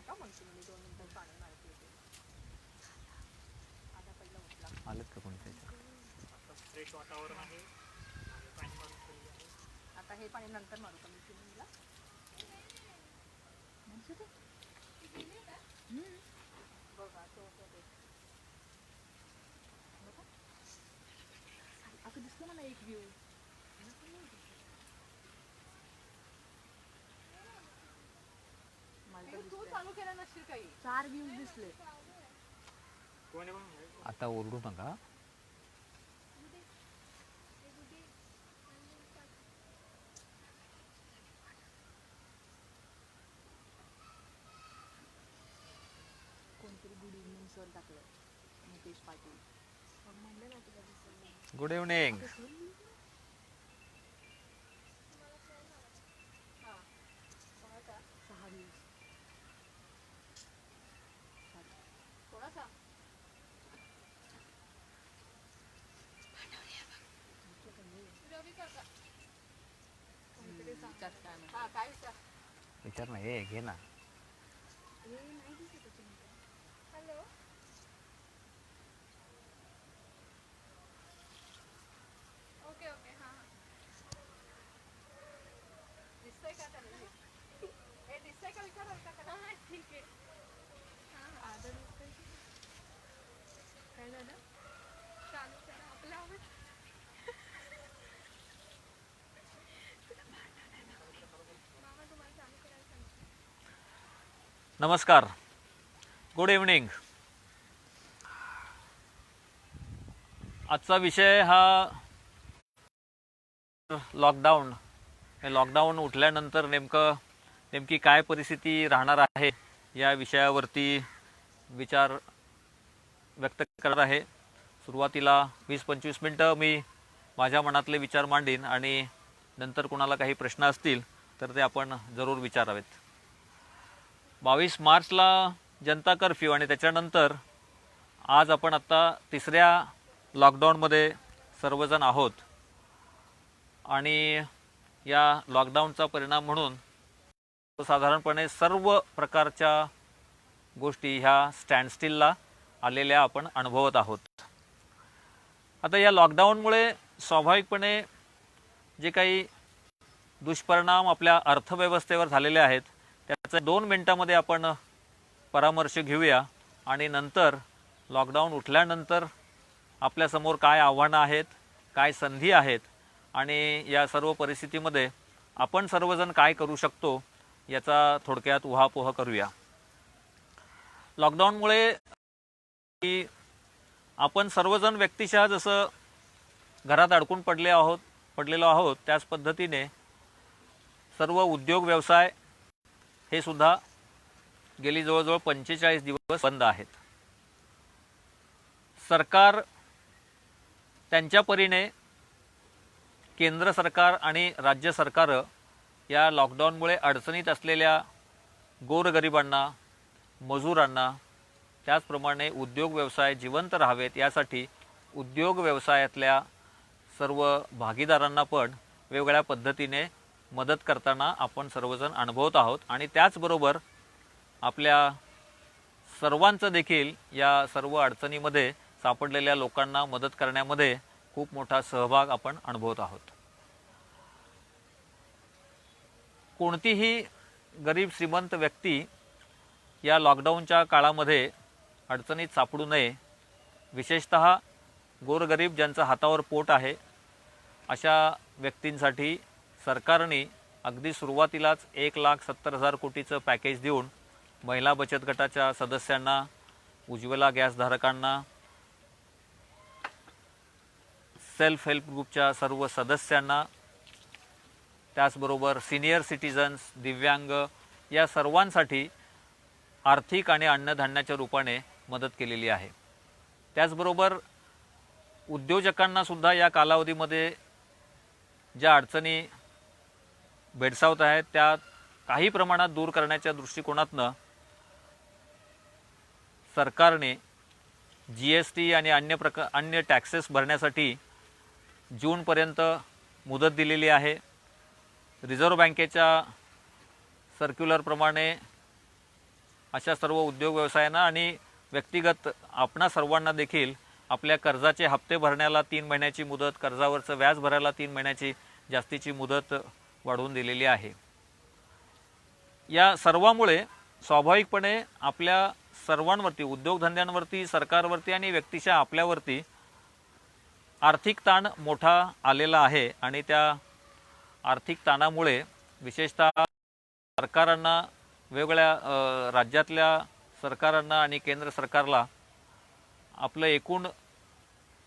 नका म्हणतो मी 2 मिनिटं पाणी मारते ते. आता पहिला उठला. आलेत का कोणी त्याच्या? आता फ्रेश वातावरण आहे आणि पाणी मारून ठेवले आहे. आता हे पाणी नंतर मारू का मी चिमणीला? बघा तो ते असं दिसलं मला एक व्ह्यू. तू चालू केलं नसशील काही. 4 व्ह्यूज दिसले. कोण आहे बघ? आता ओरडू नका. कोणतरी गुड इव्हनिंग सर टाकलं. मुकेश पाटील. मग म्हणलं ना तुला दिसलं. Good evening. हां. 6 व्ह्यूज. थोडासा हां काय विचार. विचार ना, हे घे ना. हॅलो. ओके ओके हां हां. दिसतंय का त्याला? हे दिसतंय का विचार का? हां ठीक आहे. हां आदर दिसतंय. काय झालं? चालू करा आपला आवाज. मामा तुम्हाला चालू करायला सांगितलं. नमस्कार, गुड इव्हनिंग. आजचा विषय हा लॉकडाऊन. हे लॉकडाऊन उठल्यानंतर नेमकी काय परिस्थिती राहणार आहे या विषयावरती विचार व्यक्त करत आहे. सुरुवातीला 20-25 मिनटं मी माझ्या मनातले विचार मांडीन आणि नंतर कोणाला काही प्रश्न असतील तर ते आपण जरूर विचारावेत. 22 मार्चला जनता कर्फ्यू आणि त्याच्यानंतर आज आपण आत्ता 3ऱ्या लॉकडाऊनमध्ये सर्वजण आहोत आणि या लॉकडाऊनचा परिणाम म्हणून साधारणपणे सर्व प्रकारच्या गोष्टी ह्या स्टँडस्टिलला आलेल्या आपण अनुभवत आहोत. आता या लॉकडाऊनमुळे स्वाभाविकपणे जे काही दुष्परिणाम आपल्या अर्थव्यवस्थेवर झालेले आहेत त्याचा 2 मिनिटांमध्ये आपण परामर्श घेऊया आणि नंतर लॉकडाऊन उठल्यानंतर आपल्यासमोर काय आव्हानं आहेत, काय संधी आहेत आणि या सर्व परिस्थितीमध्ये आपण सर्वजण काय करू शकतो याचा थोडक्यात उहापोह करूया. लॉकडाऊनमुळे आपण सर्वजण व्यक्तिशः जसं घरात अडकून पडलेलो आहोत त्याच पद्धतीने सर्व उद्योग व्यवसाय हे सुद्धा गेली जवळजवळ 45 दिवस बंद आहेत. सरकार त्यांच्या परीने केंद्र सरकार आणि राज्य सरकारं या लॉकडाऊनमुळे अडचणीत असलेल्या गोरगरिबांना, मजुरांना, त्याचप्रमाणे उद्योग व्यवसाय जिवंत राहावेत यासाठी उद्योग व्यवसायातल्या सर्व भागीदारांना पण वेगवेगळ्या पद्धतीने मदत करताना आपण सर्वजण अनुभवत आहोत आणि त्याचबरोबर आपल्या सर्वांचं देखील या सर्व अडचणीमध्ये सापडलेल्या लोकांना मदत करण्यामध्ये खूप मोठा सहभाग आपण अनुभवत आहोत. कोणतीही गरीब श्रीमंत व्यक्ती या लॉकडाऊनच्या काळामध्ये अडचणीत सापडू नये, विशेषतः गोरगरीब ज्यांचं हातावर पोट आहे अशा व्यक्तींसाठी सरकारने अगदी सुरुवातीलाच 1,70,000 कोटीचं पॅकेज देऊन महिला बचत गटाच्या सदस्यांना, उज्ज्वला गॅसधारकांना, सेल्फ हेल्प ग्रुपच्या सर्व सदस्यांना, त्याचबरोबर सिनियर सिटीजन्स, दिव्यांग या सर्वांसाठी आर्थिक आणि अन्नधान्याच्या रूपाने मदत केलेली आहे. त्याचबरोबर उद्योजकांना सुद्धा या कालावधीमध्ये ज्या अडचणी भेडसावत आहेत त्या काही प्रमाणात दूर करण्याच्या दृष्टिकोनातनं सरकारने GST आणि अन्य टॅक्सेस भरण्यासाठी जूनपर्यंत मुदत दिलेली आहे. रिझर्व्ह बँकेच्या सर्क्युलरप्रमाणे अशा सर्व उद्योग व्यवसायांना आणि व्यक्तिगत आपणा सर्वांना देखील आपल्या कर्जाचे हप्ते भरण्याला 3 महिन्याची मुदत, कर्जावरचं व्याज भरायला 3 महिन्याची जास्तीची मुदत वाढवून दिलेली आहे। या सर्वामुळे स्वाभाविकपणे आपल्या सर्वांवरती, उद्योगधंद्यांवरती, सरकारवरती आणि व्यक्तिशः आपल्यावरती आर्थिक ताण मोठा आलेला आहे आणि त्या आर्थिक ताणामुळे विशेषतः सरकारांना, वेगवेगळ्या राज्यातल्या सरकारांना आणि केंद्र सरकारला आपलं एकूण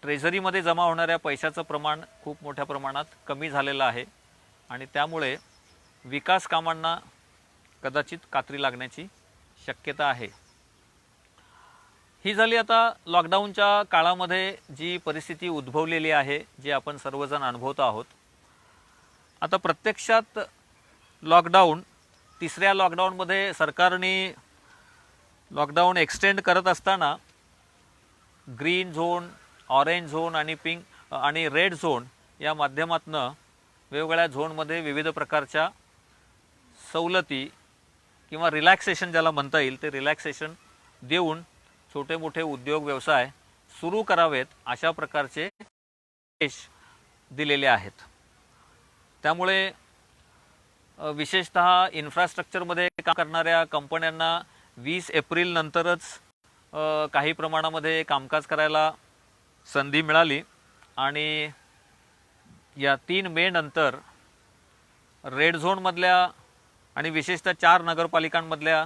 ट्रेझरीमध्ये जमा होणाऱ्या पैशाचं प्रमाण खूप मोठ्या प्रमाणात कमी झालेलं आहे आणि त्यामुळे विकास कामांना कदाचित कात्री लागण्याची शक्यता आहे। ही झाली आता लॉकडाऊनच्या काळामध्ये जी परिस्थिती उद्भवलेली आहे, जी आपण सर्वजण अनुभवत आहोत। आता प्रत्यक्षात लॉकडाऊन, तिसऱ्या लॉकडाऊनमध्ये सरकारने लॉकडाऊन एक्सटेंड करत असताना ग्रीन झोन, ऑरेंज झोन आणि पिंक आणि रेड झोन या माध्यमातून वेगवेगळ्या झोनमध्ये विविध प्रकारच्या सवलती किंवा रिलॅक्सेशन ज्याला म्हणता येईल ते रिलॅक्सेशन देऊन छोटे मोठे उद्योग व्यवसाय सुरू करावेत अशा प्रकारचे आदेश दिलेले आहेत। त्यामुळे विशेषतः इन्फ्रास्ट्रक्चरमध्ये काम करणाऱ्या कंपन्यांना 20 एप्रिल नंतरच काही प्रमाणामध्ये कामकाज करायला संधी मिळाली आणि या 3 मे नंतर रेड झोनमधल्या आणि विशेषतः 4 नगरपालिकांमधल्या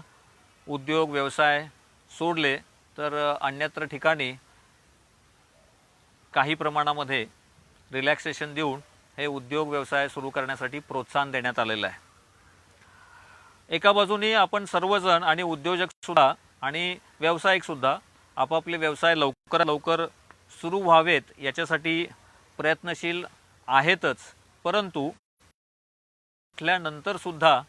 उद्योग व्यवसाय सोडले तर अन्यत्र ठिकाणी काही प्रमाणामध्ये रिलॅक्सेशन देऊन हे उद्योग व्यवसाय सुरू करण्यासाठी प्रोत्साहन देण्यात आलेलं आहे। एका बाजूने आपण सर्वजण आणि उद्योजक सुद्धा आणि व्यावसायिक सुद्धा आपापले व्यवसाय लवकरात लवकर सुरू व्हावेत याच्यासाठी प्रयत्नशील आहेतच, परंतु म्हटल्यानंतर सुद्धा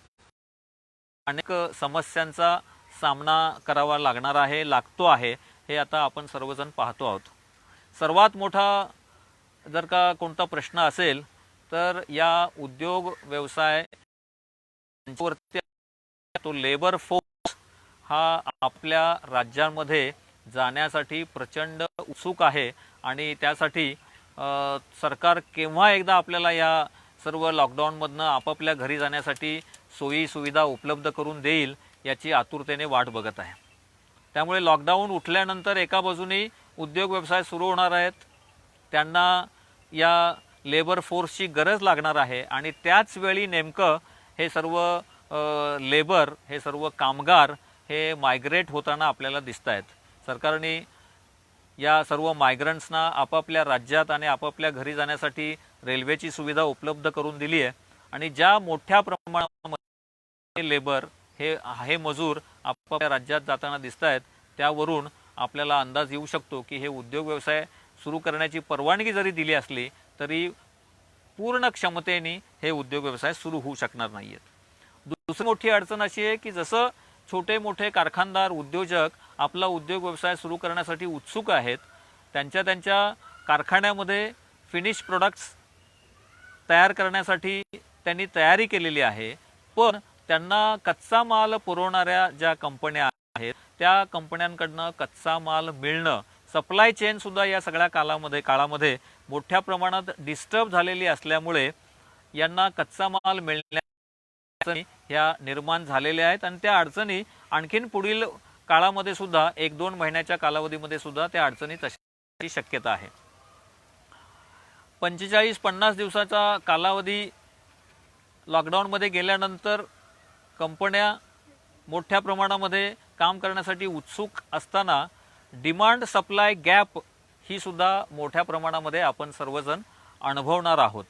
अनेक समस्यांचा सामना करावा लागणार आहे, लागतो आहे, हे आता आपण सर्वजण पाहतो आहोत। सर्वात मोठा जर का कोणता प्रश्न असेल तर या उद्योग व्यवसाय तो लेबर फोर्स हा आपल्या राज्यांमध्ये जाण्यासाठी प्रचंड उत्सुक आहे आणि त्यासाठी सरकार केव्हा एकदा आपल्याला या सर्व लॉकडाऊनमधनं आपापल्या घरी जाण्यासाठी सोयी सुविधा उपलब्ध करून देईल याची आतुरतेने वाट बघत आहे। त्यामुळे लॉकडाऊन उठल्यानंतर एका बाजूने उद्योग व्यवसाय सुरू होणार आहेत, त्यांना या लेबर फोर्सची गरज लागणार आहे आणि त्याच वेळी नेमकं हे सर्व लेबर, हे सर्व कामगार हे मायग्रेट होताना आपल्याला दिसत आहेत। सरकारने या सर्व मायग्रंट्सना आपापल्या राज्यात आणि आपापल्या घरी जाण्यासाठी रेल्वेची सुविधा उपलब्ध करून दिली आहे आणि ज्या मोठ्या प्रमाणामध्ये लेबर हे मजूर आपापल्या राज्यात जाताना दिसत आहेत त्यावरून आपल्याला अंदाज येऊ शकतो की हे उद्योग व्यवसाय सुरू करण्याची परवानगी जरी दिली असली तरी पूर्ण क्षमतेने हे उद्योग व्यवसाय सुरू होऊ शकणार नाहीत। दुसरी मोठी अडचण अशी आहे की जसं छोटे मोठे कारखानदार, उद्योजक आपला उद्योग व्यवसाय सुरू करण्यासाठी उत्सुक आहेत, त्यांच्या कारखान्यामध्ये फिनिश प्रोडक्ट्स तयार करण्यासाठी त्यांनी तयारी केलेली आहे, पण त्यांना कच्चा माल पुरवणाऱ्या ज्या कंपन्या आहेत त्या कंपन्यांकडनं कच्चा माल मिळणं, सप्लाय चेन सुद्धा या सगळ्या काळामध्ये मोठ्या प्रमाणात डिस्टर्ब झालेली असल्यामुळे यांना कच्चा माल मिळण्या अडचणी ह्या निर्माण झालेल्या आहेत आणि त्या अडचणी आणखीन पुढील काळामध्ये सुद्धा 1-2 महिन्याच्या कालावधीमध्ये सुद्धा त्या अडचणी तशाची शक्यता आहे। 45-50 दिवसाचा कालावधी लॉकडाऊनमध्ये गेल्यानंतर कंपन्या मोठ्या प्रमाणामध्ये काम करण्यासाठी उत्सुक असताना डिमांड सप्लाय गॅप ही सुद्धा मोठ्या प्रमाणामध्ये आपण सर्वजण अनुभवणार आहोत।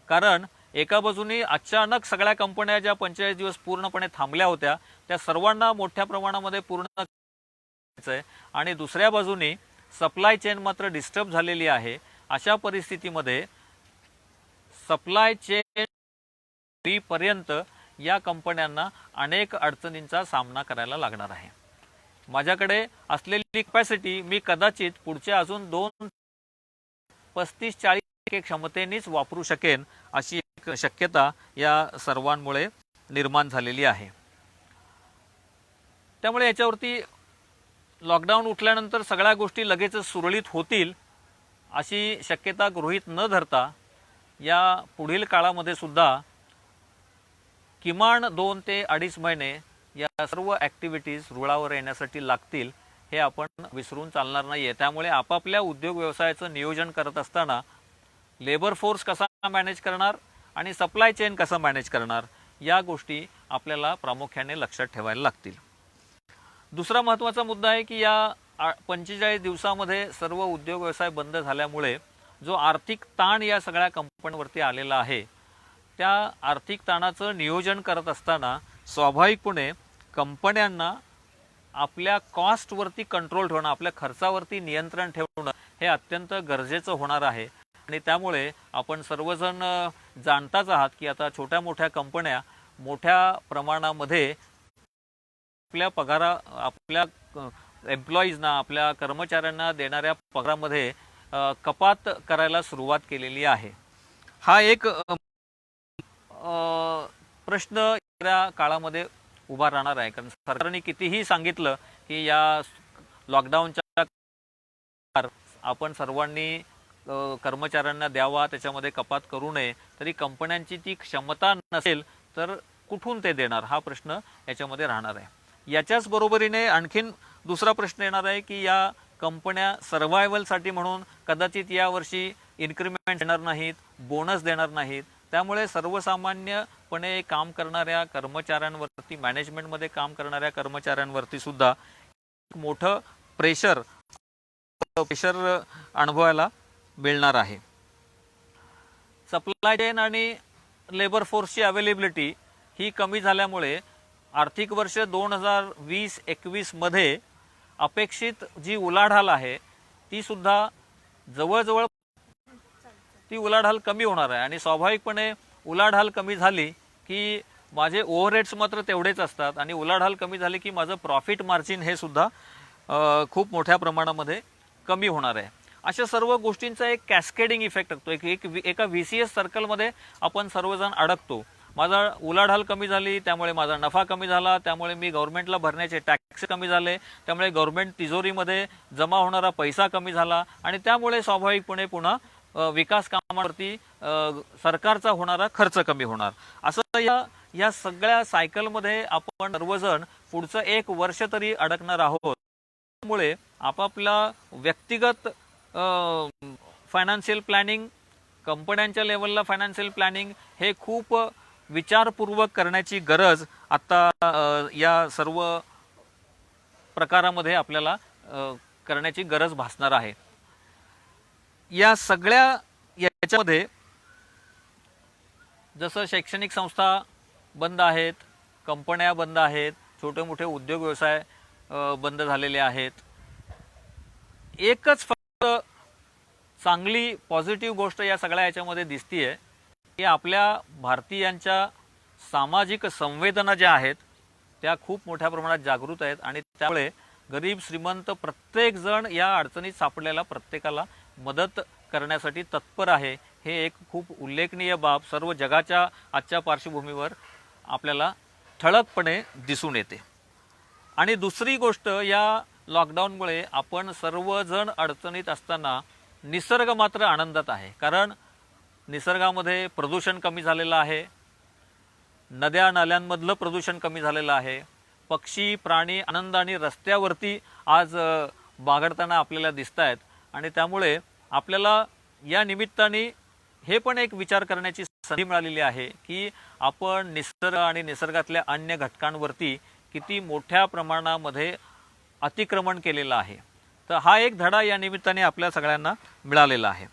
कारण एका बाजूने अचानक सगळ्या कंपन्या ज्या 45 दिवस पूर्णपणे थांबल्या होत्या त्या सर्वांना मोठ्या प्रमाणामध्ये पूर्ण करायचं आहे आणि दुसऱ्या बाजूने सप्लाय चेन मात्र डिस्टर्ब झालेली आहे। अशा परिस्थितीमध्ये सप्लाय चेन पर्यंत या कंपन्यांना अनेक अडचणींचा सामना करायला लागणार आहे। माझ्याकडे असलेली कॅपॅसिटी मी कदाचित पुढच्या अजून 35-40 क्षमतेनेच वापरू शकेन अशी एक शक्यता या सर्वांमुळे निर्माण झालेली आहे। त्यामुळे याच्यावरती लॉकडाऊन उठल्यानंतर सगळ्या गोष्टी लगेचच सुरळीत होतील अशी शक्यता गृहीत न धरता या पुढील काळामध्ये सुद्धा किमान 2 ते 2.5 महिने या सर्व ॲक्टिव्हिटीज रुळावर येण्यासाठी लागतील, हे आपण विसरून चालणार नाही आहे. त्यामुळे आपापल्या उद्योग व्यवसायाचं नियोजन करत असताना लेबर फोर्स कसा मॅनेज करणार आणि सप्लाय चेन कसं मॅनेज करणार या गोष्टी आपल्याला प्रामुख्याने लक्षात ठेवायला लागतील. दुसरा महत्त्वाचा मुद्दा आहे की या 45 दिवसामध्ये सर्व उद्योग व्यवसाय बंद झाल्यामुळे जो आर्थिक ताण या सगळ्या कंपन्यांवरती आलेला आहे, त्या आर्थिक ताणाचं नियोजन करत असताना स्वाभाविकपणे कंपन्यांना आपल्या कॉस्टवरती कंट्रोल ठेवणं, आपल्या खर्चावरती नियंत्रण ठेवणं हे अत्यंत गरजेचं होणार आहे. आणि त्यामुळे आपण सर्वजण जाणताच आहात की आता छोट्या मोठ्या कंपन्या मोठ्या प्रमाणामध्ये आपल्या एम्प्लॉईजना, आपल्या कर्मचाऱ्यांना देणाऱ्या पगारामध्ये कपात करायला सुरुवात केलेली आहे. हा एक प्रश्न या काळामध्ये उभा राहणार आहे, कारण सरकारने कितीही सांगितलं की या लॉकडाऊनच्या आपण सर्वांनी कर्मचाऱ्यांना द्यावा, त्याच्यामध्ये कपात करू नये, तरी कंपन्यांची ती क्षमता नसेल तर कुठून ते देणार हा प्रश्न याच्यामध्ये राहणार आहे. याच्याच बरोबरीने आणखीन दुसरा प्रश्न येणार आहे की या कंपन्या सर्व्हायवलसाठी म्हणून कदाचित यावर्षी इन्क्रिमेंट देणार नाहीत, बोनस देणार नाहीत. त्यामुळे सर्वसामान्यपणे काम करणाऱ्या कर्मचाऱ्यांवरती, मॅनेजमेंटमध्ये काम करणाऱ्या कर्मचाऱ्यांवरती सुद्धा मोठं प्रेशर अनुभवायला मिळणार आहे. सप्लाय चेन आणि लेबर फोर्सची अवेलेबिलिटी ही कमी झाल्यामुळे आर्थिक वर्ष 2020-21 मध्ये अपेक्षित जी उलाढाल आहे ती सुद्धा जवळजवळ ती उलाढाल कमी होणार आहे. आणि स्वाभाविकपणे उलाढाल कमी झाली की माझे ओव्हरहेड्स मात्र तेवढेच असतात आणि उलाढाल कमी झाली की माझं प्रॉफिट मार्जिन हे सुद्धा खूप मोठ्या प्रमाणामध्ये कमी होणार आहे. अशा सर्व गोष्टींचा एक कॅस्केडिंग इफेक्ट असतो. एका VCS सर्कलमध्ये आपण सर्वजण अडकतो. माझा उलाढाल कमी झाली त्यामुळे माझा नफा कमी झाला, त्यामुळे मी गव्हर्नमेंटला भरण्याचे टॅक्स कमी झाले, त्यामुळे गव्हर्नमेंट तिजोरीमध्ये जमा होणारा पैसा कमी झाला आणि त्यामुळे स्वाभाविकपणे पुन्हा विकास कामावरती सरकारचा होणारा खर्च कमी होणार. असं या सगळ्या सायकलमध्ये आपण सर्वजण पुढचं 1 वर्ष तरी अडकणार आहोत. त्यामुळे आपापला व्यक्तिगत फायनान्शियल प्लॅनिंग, कंपन्यांच्या लेवलला फायनान्शियल प्लॅनिंग हे खूप विचारपूर्वक करण्याची गरज आता या सर्व प्रकारामध्ये आपल्याला करण्याची गरज भासणार आहे. या सगळ्या याच्यामध्ये जसं शैक्षणिक संस्था बंद आहेत, कंपन्या बंद आहेत, छोटे मोठे उद्योग व्यवसाय बंद झालेले आहेत, एकच फक्त चांगली पॉझिटिव्ह गोष्ट या सगळ्या याच्यामध्ये दिसतीये की आपल्या भारतीयांच्या सामाजिक संवेदना ज्या आहेत त्या खूप मोठ्या प्रमाणात जागृत आहेत आणि त्यामुळे गरीब श्रीमंत प्रत्येक जण या अडचणीत सापडलेला प्रत्येकाला मदत करण्यासाठी तत्पर आहे. हे एक खूप उल्लेखनीय बाब सर्व जगाच्या आजच्या पार्श्वभूमीवर आपल्याला ठळकपणे दिसून येते. आणि दुसरी गोष्ट, या लॉकडाऊनमुळे आपण सर्वजण अडचणीत असताना निसर्ग मात्र आनंदात आहे. कारण निसर्गामध्ये प्रदूषण कमी झालेलं आहे, नद्या नाल्यांमधलं प्रदूषण कमी झालेलं आहे, पक्षी प्राणी आनंदाने रस्त्यावरती आज बागडताना आपल्याला दिसत आहेत. आणि त्यामुळे आपल्याला या निमित्ताने हे पण एक विचार करण्याची संधी मिळालेली आहे की आपण निसर्ग आणि निसर्गातल्या अन्य घटकांवरती किती मोठ्या प्रमाणामध्ये अतिक्रमण केलेलं आहे. तर हा एक धडा या निमित्ताने आपल्या सगळ्यांना मिळालेला आहे.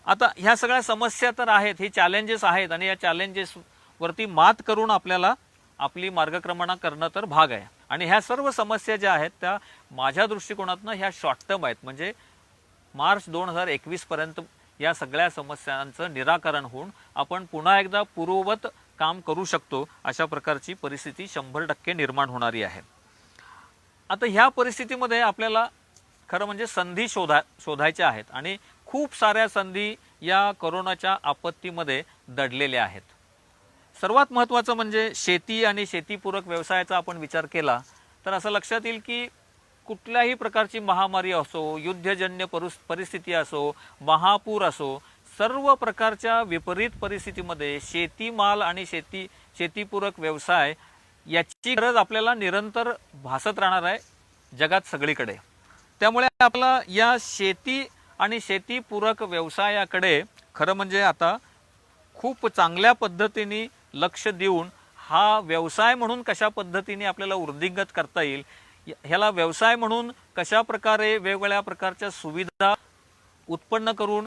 आता ह्या सगळ्या समस्या तर आहेत, ही चॅलेंजेस आहेत आणि या चॅलेंजेसवरती मात करून आपल्याला आपली मार्गक्रमणा करणं तर भाग आहे. आणि ह्या सर्व समस्या ज्या आहेत त्या माझ्या दृष्टिकोनातनं ह्या शॉर्ट टर्म आहेत. म्हणजे मार्च 2021 पर्यंत या सगळ्या समस्यांचं निराकरण होऊन आपण पुन्हा एकदा पूर्ववत काम करू शकतो अशा प्रकारची परिस्थिती 100% निर्माण होणारी आहे. आता ह्या परिस्थितीमध्ये आपल्याला खरं म्हणजे संधी शोधायच्या आहेत आणि खूप साऱ्या संधी या कोरोनाच्या आपत्तीमध्ये दडलेल्या आहेत. सर्वात महत्त्वाचं म्हणजे शेती आणि शेतीपूरक व्यवसायाचा आपण विचार केला तर असं लक्षात येईल की कुठल्याही प्रकारची महामारी असो, युद्धजन्य परिस्थिती असो, महापूर असो, सर्व प्रकारच्या विपरीत परिस्थितीमध्ये शेतीमाल आणि शेतीपूरक व्यवसाय याची गरज आपल्याला निरंतर भासत राहणार आहे जगात सगळीकडे. त्यामुळे आपला या शेती आणि शेतीपूरक व्यवसायाकडे खरं म्हणजे आता खूप चांगल्या पद्धतीने लक्ष देऊन हा व्यवसाय म्हणून कशा पद्धतीने आपल्याला वृद्धिंगत करता येईल, ह्याला व्यवसाय म्हणून कशा प्रकारे वेगवेगळ्या प्रकारच्या सुविधा उत्पन्न करून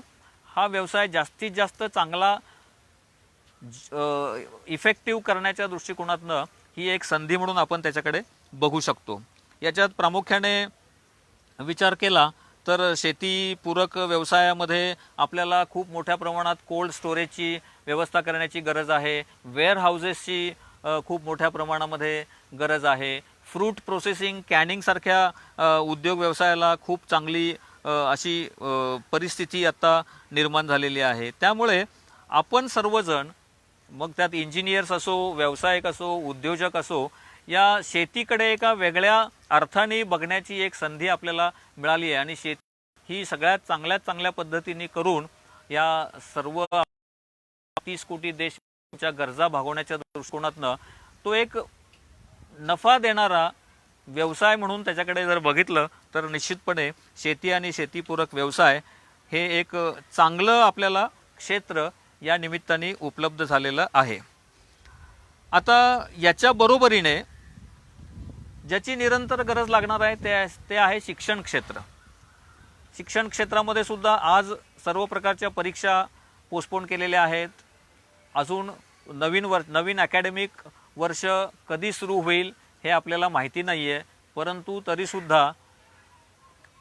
हा व्यवसाय जास्तीत जास्त चांगला इफेक्टिव्ह करण्याच्या दृष्टिकोनातनं ही एक संधी म्हणून आपण त्याच्याकडे बघू शकतो. याच्यात प्रामुख्याने विचार केला तर शेतीपूरक व्यवसायामध्ये आपल्याला खूप मोठ्या प्रमाणात कोल्ड स्टोरेजची व्यवस्था करण्याची गरज आहे, वेअर हाऊसेसची खूप मोठ्या प्रमाणामध्ये गरज आहे, फ्रूट प्रोसेसिंग कॅनिंगसारख्या उद्योग व्यवसायाला खूप चांगली अशी परिस्थिती आता निर्माण झालेली आहे. त्यामुळे आपण सर्वजण, मग त्यात इंजिनियर्स असो, व्यावसायिक असो, उद्योजक असो, या शेतीकडे एका वेगळ्या अर्थाने बघण्याची एक संधी आपल्याला मिळाली आहे आणि शेती ही सगळ्यात चांगल्या पद्धतीने करून या सर्व 30 कोटी देशाच्या गरजा भागवण्याच्या दृष्टिकोनातनं तो एक नफा देणारा व्यवसाय म्हणून त्याच्याकडे जर बघितलं तर निश्चितपणे शेती आणि शेतीपूरक व्यवसाय हे एक चांगलं आपल्याला क्षेत्र या निमित्ताने उपलब्ध झालेलं आहे. आता याच्या बरोबरीने ज्याची निरंतर गरज लागणार आहे ते आहे शिक्षण क्षेत्र. शिक्षण क्षेत्रामध्ये सुद्धा आज सर्व प्रकारच्या परीक्षा पोस्टपोन केलेल्या आहेत. अजून नवीन अकॅडमिक वर्ष कधी सुरू होईल हे आपल्याला माहिती नाही आहे, परंतु तरीसुद्धा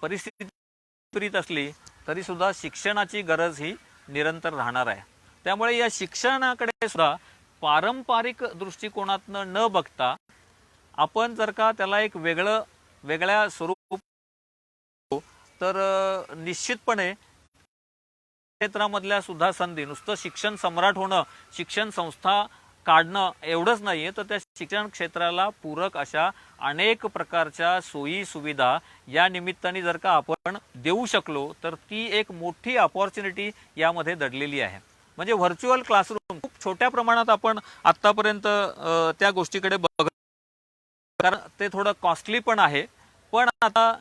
परिस्थिती विपरीत असली तरीसुद्धा शिक्षणाची गरज ही निरंतर राहणार आहे. त्यामुळे या शिक्षणाकडे सुद्धा पारंपरिक दृष्टिकोनातनं न बघता आपण जर का त्याला एक वेगळ्या स्वरूप तर निश्चितपणे क्षेत्रामधल्या सुद्धा संधी, नुसतं शिक्षण सम्राट होणं, शिक्षण संस्था काढणं एवढंच नाहीये, तर त्या शिक्षण क्षेत्राला पूरक अशा अनेक प्रकारच्या सोयी सुविधा या निमित्ताने जर का आपण देऊ शकलो तर ती एक मोठी अपॉर्च्युनिटी यामध्ये दडलेली आहे. म्हणजे व्हर्च्युअल क्लासरूम खूप छोट्या प्रमाणात आपण आतापर्यंत त्या गोष्टीकडे बघत, कारण ते थोडं कॉस्टली पण आहे. पण आता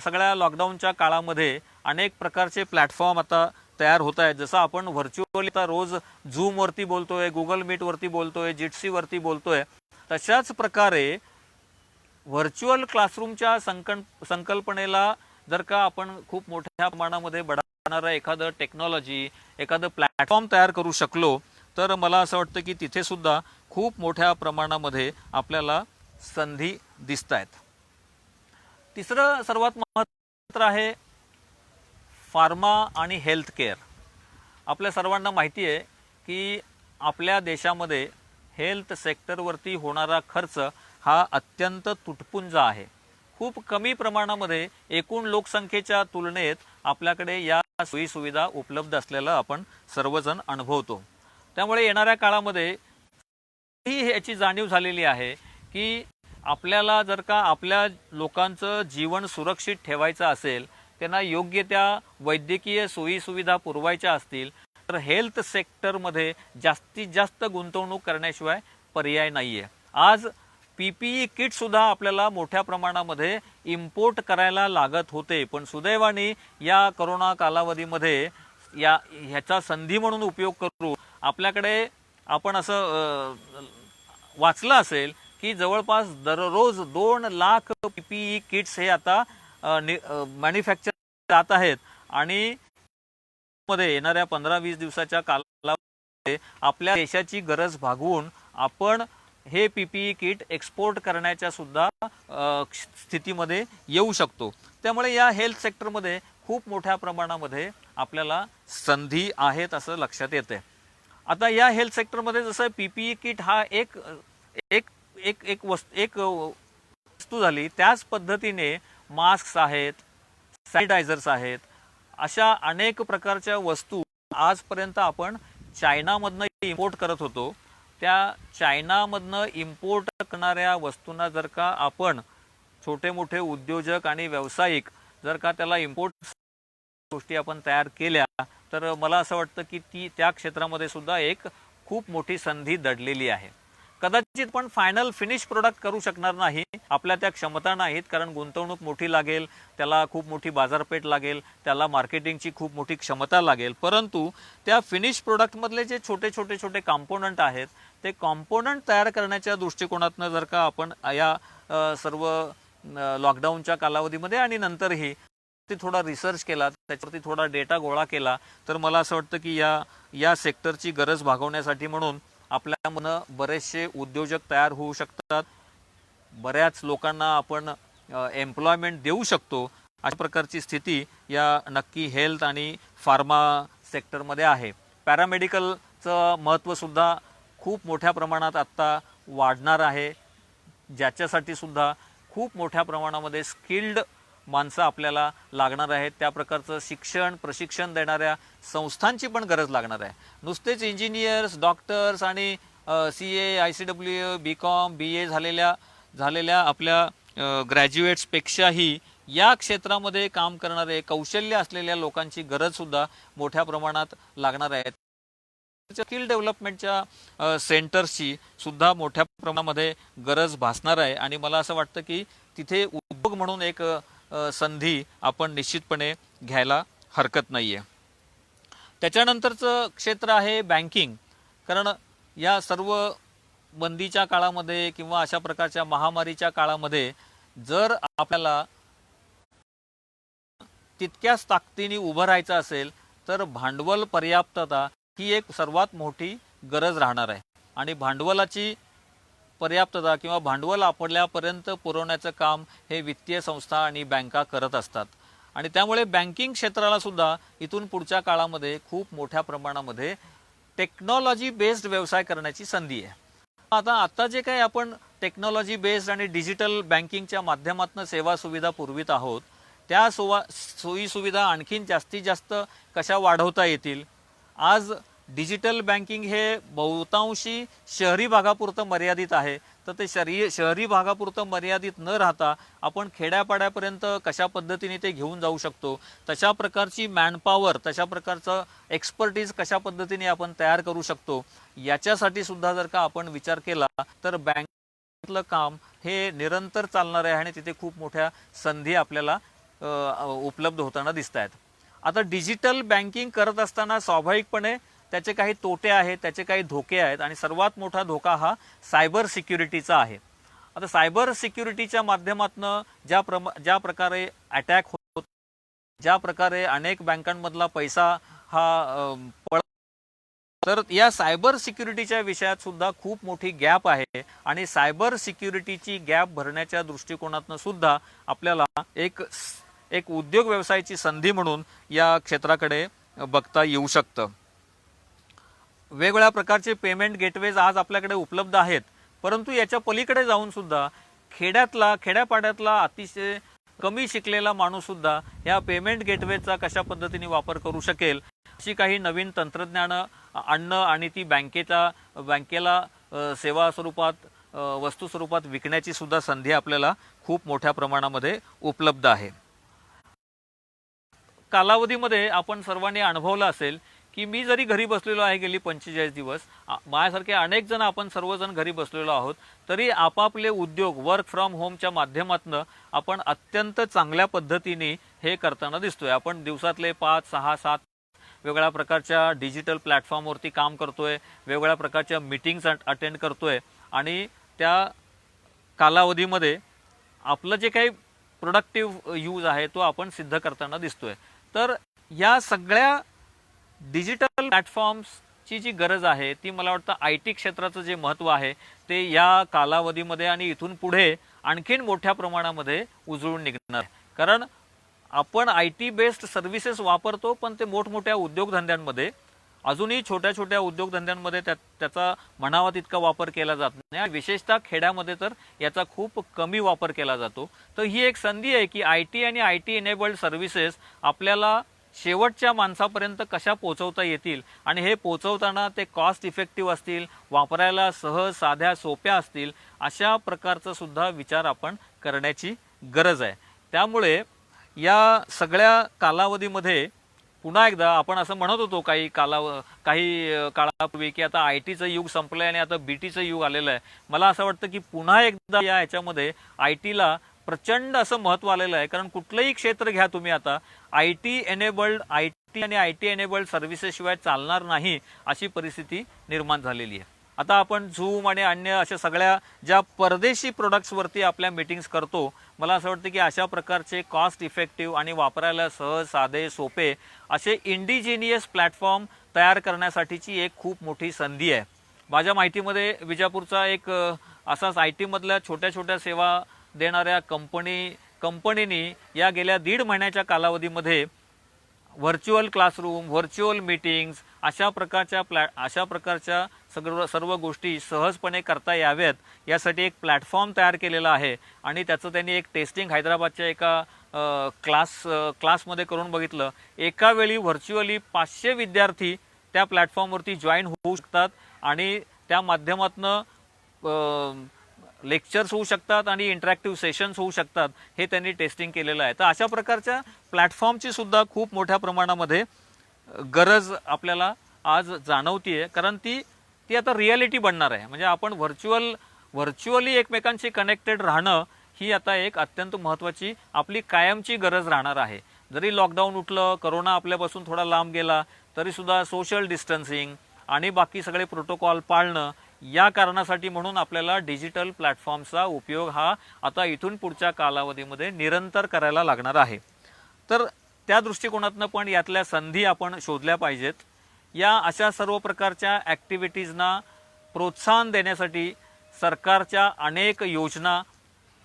सगळ्या लॉकडाऊनच्या काळामध्ये अनेक प्रकारचे प्लॅटफॉर्म आता तयार होत आहेत. जसं आपण व्हर्च्युअली आता रोज झूम वरती बोलतोय, गुगल मीट वरती बोलतोय, जिट्सी वरती बोलतोय, तशाच प्रकारे व्हर्च्युअल क्लासरूमच्या संकल्पनेला जर का आपण खूप मोठ्या प्रमाणामध्ये बढावणारं एखादं टेक्नॉलॉजी, एखादं प्लॅटफॉर्म तयार करू शकलो तर मला असं वाटतं की तिथे सुद्धा खूप मोठ्या प्रमाणामध्ये आपल्याला संधी दिसत आहेत. तिसरं सर्वात महत्त्वाचं आहे फार्मा आणि हेल्थ केअर. आपल्या सर्वांना माहिती आहे की आपल्या देशामध्ये हेल्थ सेक्टरवरती होणारा खर्च हा अत्यंत तुटपुंज आहे. खूप कमी प्रमाणामध्ये एकूण लोकसंख्येच्या तुलनेत आपल्याकडे या सोयीसुविधा उपलब्ध असलेला आपण सर्वजण अनुभवतो. त्यामुळे येणाऱ्या काळामध्ये ही याची जाणीव झालेली आहे की आपल्याला जर का आपल्या लोकांचं जीवन सुरक्षित ठेवायचं असेल, त्यांना योग्य त्या वैद्यकीय सोयीसुविधा पुरवायच्या असतील तर हेल्थ सेक्टरमध्ये जास्तीत जास्त गुंतवणूक करण्याशिवाय पर्याय नाही आहे. आज PPE किट सुद्धा आपल्याला मोठ्या प्रमाणामध्ये इम्पोर्ट करायला लागत होते, पण सुदैवाने या कोरोना कालावधीमध्ये ह्याचा संधी म्हणून उपयोग करून आपल्याकडे आपण असं वाचलं असेल की जवळपास दररोज 2 लाख PPE किट्स हे आता मॅन्युफॅक्चर जात आहेत आणि मध्ये येणाऱ्या 15-20 दिवसाच्या कालावधीमध्ये आपल्या देशाची गरज भागवून आपण हे PPE किट एक्सपोर्ट करण्याच्या सुद्धा स्थितीमध्ये येऊ शकतो. त्यामुळे या हेल्थ सेक्टरमध्ये खूप मोठ्या प्रमाणामध्ये आपल्याला संधी आहेत असं लक्षात येते. आता या हेल्थ सेक्टरमध्ये जसं PPE किट हा एक वस्तू झाली, त्याच पद्धतीने मास्क आहेत, सॅनिटायझर्स आहेत, अशा अनेक प्रकारच्या वस्तू आजपर्यंत आपण चायनामधनं इम्पोर्ट करत होतो. त्या चायनामधनं इम्पोर्ट करणाऱ्या वस्तूंना जर का आपण छोटे मोठे उद्योजक आणि व्यावसायिक जर का त्याला इम्पोर्ट गोष्टी आपण तयार केल्या तर मला असं वाटतं की ती त्या क्षेत्रामध्ये सुद्धा एक खूप मोठी संधी दडलेली आहे. कदाचित पण फायनल फिनिश प्रोडक्ट करू शकणार नाही, आपल्या त्या क्षमता नाहीत, कारण गुंतवणूक मोठी लागेल, त्याला खूप मोठी बाजारपेठ लागेल, त्याला मार्केटिंगची खूप मोठी क्षमता लागेल. परंतु त्या फिनिश प्रोडक्टमधले जे छोटे छोटे छोटे कॉम्पोनंट आहेत ते कॉम्पोनंट तयार करण्याच्या दृष्टिकोनातनं जर का आपण या सर्व लॉकडाऊनच्या कालावधीमध्ये आणि नंतरही ते थोडा रिसर्च केला, त्याच्यावरती थोडा डेटा गोळा केला, तर मला असं वाटतं की या सेक्टरची गरज भागवण्यासाठी म्हणून आपल्यामधनं बरेचसे उद्योजक तयार होऊ शकतात, बऱ्याच लोकांना आपण एम्प्लॉयमेंट देऊ शकतो. अशा प्रकारची स्थिती या नक्की हेल्थ आणि फार्मा सेक्टरमध्ये आहे. पॅरामेडिकलचं महत्त्वसुद्धा खूप मोठ्या प्रमाणात आत्ता वाढणार आहे, ज्याच्यासाठी सुद्धा खूप मोठ्या प्रमाणामध्ये स्किल्ड माणसं आपल्याला लागणार आहेत. त्या प्रकारचं शिक्षण प्रशिक्षण देणाऱ्या संस्थांची पण गरज लागणार आहे. नुसतेच इंजिनियर्स, डॉक्टर्स आणि CA, ICW, BCom, BA झालेल्या आपल्या ग्रॅज्युएट्सपेक्षाही या क्षेत्रामध्ये काम करणारे कौशल्य असलेल्या लोकांची गरजसुद्धा मोठ्या प्रमाणात लागणार आहे. स्किल डेव्हलपमेंटच्या सेंटर्सची सुद्धा मोठ्या प्रमाणामध्ये गरज भासणार आहे आणि मला असं वाटतं की तिथे उद्योग म्हणून एक संधी आपण निश्चितपणे घ्यायला हरकत नाही आहे. त्याच्यानंतरचं क्षेत्र आहे बँकिंग. कारण या सर्व बंदीच्या काळामध्ये किंवा अशा प्रकारच्या महामारीच्या काळामध्ये जर आपल्याला तितक्याच ताकदीने उभं राहायचं असेल तर भांडवल पर्याप्तता ही एक सर्वात मोठी गरज राहणार आहे आणि भांडवलाची पर्याप्तता किंवा भांडवल आपल्यापर्यंत पुरवण्याचं काम हे वित्तीय संस्था आणि बँका करत असतात आणि त्यामुळे बँकिंग क्षेत्राला सुद्धा इथून पुढच्या काळामध्ये खूप मोठ्या प्रमाणामध्ये टेक्नॉलॉजी बेस्ड व्यवसाय करण्याची संधी आहे. आता जे काही आपण टेक्नॉलॉजी बेस्ड आणि डिजिटल बँकिंगच्या माध्यमातून सेवा सुविधा पुरवित आहोत त्या सोयी सुविधा आणखीन जास्तीत जास्त कशा वाढवता येतील. आज डिजिटल बँकिंग हे बहुतांशी शहरी भागापुरतं मर्यादित आहे, तर ते शहरी भागापुरतं मर्यादित न राहता आपण खेड्यापाड्यापर्यंत कशा पद्धतीने ते घेऊन जाऊ शकतो, तशा प्रकारची मॅनपॉवर, तशा प्रकारचं एक्सपर्टीज कशा पद्धतीने आपण तयार करू शकतो, याच्यासाठी सुद्धा जर का आपण विचार केला तर बँकेतलं काम हे निरंतर चालणार आहे आणि तिथे खूप मोठ्या संधी आपल्याला उपलब्ध होताना दिसत आहेत. आता डिजिटल बँकिंग करत असताना स्वाभाविकपणे त्याचे काही तोटे आहेत, त्याचे काही धोके आहेत आणि सर्वात मोठा धोका हा सायबर सिक्युरिटीचा आहे. आता सायबर सिक्युरिटीच्या माध्यमातून ज्या प्रकारे अटॅक होत, ज्या प्रकारे अनेक बँकांमधला पैसा हा तर या सायबर सिक्युरिटीच्या विषयात सुद्धा खूप मोठी गॅप आहे आणि सायबर सिक्युरिटीची गॅप भरण्याच्या दृष्टिकोनातून सुद्धा आपल्याला एक उद्योग व्यवसायाची संधी म्हणून या क्षेत्राकडे बघता येऊ शकतं. वेगवेगळ्या प्रकारचे पेमेंट गेटवेज आज आपल्याकडे उपलब्ध आहेत, परंतु याच्या पलीकडे जाऊन सुद्धा खेड्यापाड्यातला अतिशय कमी शिकलेला माणूस सुद्धा या पेमेंट गेटवेचा कशा पद्धतीने वापर करू शकेल अशी काही नवीन तंत्रज्ञान आणणं आणि ती बँकेला सेवा स्वरूपात वस्तू स्वरूपात विकण्याची सुद्धा संधी आपल्याला खूप मोठ्या प्रमाणामध्ये उपलब्ध आहे. कालावधीमध्ये आपण सर्वांनी अनुभवलं असेल की मी जरी घरी बसलेलो आहे गेली 45 दिवस, माझ्यासारखे अनेक जण आपण सर्वजण घरी बसलेलो आहोत, तरी आपापले उद्योग वर्क फ्रॉम होमच्या माध्यमातून आपण अत्यंत चांगल्या पद्धतीने हे करताना दिसतोय. आपण दिवसातले 5, 6, 7 वेगवेगळ्या प्रकारच्या डिजिटल प्लॅटफॉर्मवरती काम करतोय, वेगवेगळ्या प्रकारच्या मीटिंग्स अटेंड करतोय आणि त्या कालावधीमध्ये आपलं जे काही प्रोडक्टिव्ह यूज आहे तो आपण सिद्ध करताना दिसतोय. तर या सगळ्या डिजिटल प्लॅटफॉर्म्सची जी गरज आहे ती मला वाटतं IT क्षेत्राचं जे महत्त्व आहे ते या कालावधीमध्ये आणि इथून पुढे आणखीन मोठ्या प्रमाणामध्ये उजळून निघणार आहे. कारण आपण IT बेस्ड सर्व्हिसेस वापरतो, पण ते मोठमोठ्या उद्योगधंद्यांमध्ये अजूनही छोट्या छोट्या उद्योगधंद्यांमध्ये त्याचा म्हणावा तितका वापर केला जात नाही. विशेषतः खेड्यामध्ये तर याचा खूप कमी वापर केला जातो. तर ही एक संधी आहे की IT आणि IT इनेबल्ड सर्व्हिसेस आपल्याला शेवटच्या माणसापर्यंत कशा पोहोचवता येतील आणि हे पोहोचवताना ते कॉस्ट इफेक्टिव्ह असतील, वापरायला सहज साध्या सोप्या असतील, अशा प्रकारचा सुद्धा विचार आपण करण्याची गरज आहे. त्यामुळे या सगळ्या कालावधीमध्ये पुन्हा एकदा आपण असं म्हणत होतो काही काळापूर्वी की आता IT चं युग संपलं आहे आणि आता BT चं युग आलेलं आहे. मला असं वाटतं की पुन्हा एकदा या ह्याच्यामध्ये IT ला प्रचंड असं महत्त्व आलेलं आहे. कारण कुठलंही क्षेत्र घ्या तुम्ही, आता IT आणि IT एनेबल्ड सर्व्हिसेस शिवाय चालणार नाही अशी परिस्थिती निर्माण झालेली आहे. आता आपण झूम आणि अन्य अशा सगळ्या ज्या परदेशी प्रोडक्ट्सवरती आपल्या मीटिंग्स करतो, मला असं वाटतं की अशा प्रकारचे कॉस्ट इफेक्टिव्ह आणि वापरायला सहज साधे सोपे असे इंडिजिनियस प्लॅटफॉर्म तयार करण्यासाठीची एक खूप मोठी संधी आहे. माझ्या माहितीमध्ये विजापूरचा एक असाच IT मधल्या छोट्या छोट्या सेवा देणाऱ्या कंपनीनी या गेल्या 1.5 महिन्याच्या कालावधीमध्ये व्हर्च्युअल क्लासरूम, व्हर्च्युअल मीटिंग्स अशा प्रकारच्या सर्व गोष्टी सहजपणे करता याव्यात यासाठी एक प्लॅटफॉर्म तयार केलेला आहे. आणि त्याचं त्यांनी एक टेस्टिंग हैदराबादच्या एका क्लासमध्ये करून बघितलं. एका वेळी व्हर्च्युअली 500 विद्यार्थी त्या प्लॅटफॉर्मवरती जॉईन होऊ शकतात आणि त्या माध्यमातनं लेक्चर्स होऊ शकतात आणि इंटरॅक्टिव्ह सेशन्स होऊ शकतात. हे त्यांनी टेस्टिंग केलेलं आहे. तर अशा प्रकारच्या प्लॅटफॉर्मची सुद्धा खूप मोठ्या प्रमाणामध्ये गरज आपल्याला आज जाणवतीये. कारण ती आता रियालिटी बनणार आहे. म्हणजे आपण व्हर्च्युअली एकमेकांशी कनेक्टेड राहणं ही आता एक अत्यंत महत्त्वाची आपली कायमची गरज राहणार आहे. जरी लॉकडाऊन उठलं, करोना आपल्यापासून थोडा लांब गेला, तरी सुद्धा सोशल डिस्टन्सिंग आणि बाकी सगळे प्रोटोकॉल पाळणं या कारणासाठी म्हणून आपल्याला डिजिटल प्लॅटफॉर्मचा उपयोग हा आता इथून पुढच्या कालावधीमध्ये निरंतर करायला लागणार आहे. तर त्या दृष्टिकोनातनं पण यातल्या संधी आपण शोधल्या पाहिजेत. या अशा सर्व प्रकारच्या ॲक्टिव्हिटीजना प्रोत्साहन देण्यासाठी सरकारच्या अनेक योजना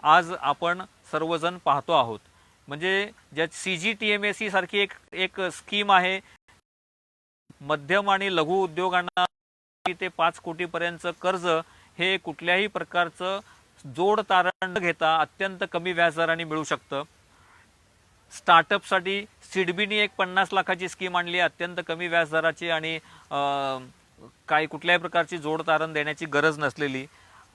आज आपण सर्वजण पाहतो आहोत. म्हणजे ज्यात CGTMSE सारखी एक स्कीम आहे. मध्यम आणि लघु उद्योगांना ते 5 कोटीपर्यंतचं कर्ज हे कुठल्याही प्रकारचं जोड तारण घेता अत्यंत कमी व्याजदराने मिळू शकतं. स्टार्टअपसाठी सिडबीनी एक 50 लाखाची स्कीम आणली, अत्यंत कमी व्याजदराची आणि काही कुठल्याही प्रकारची जोड तारण देण्याची गरज नसलेली.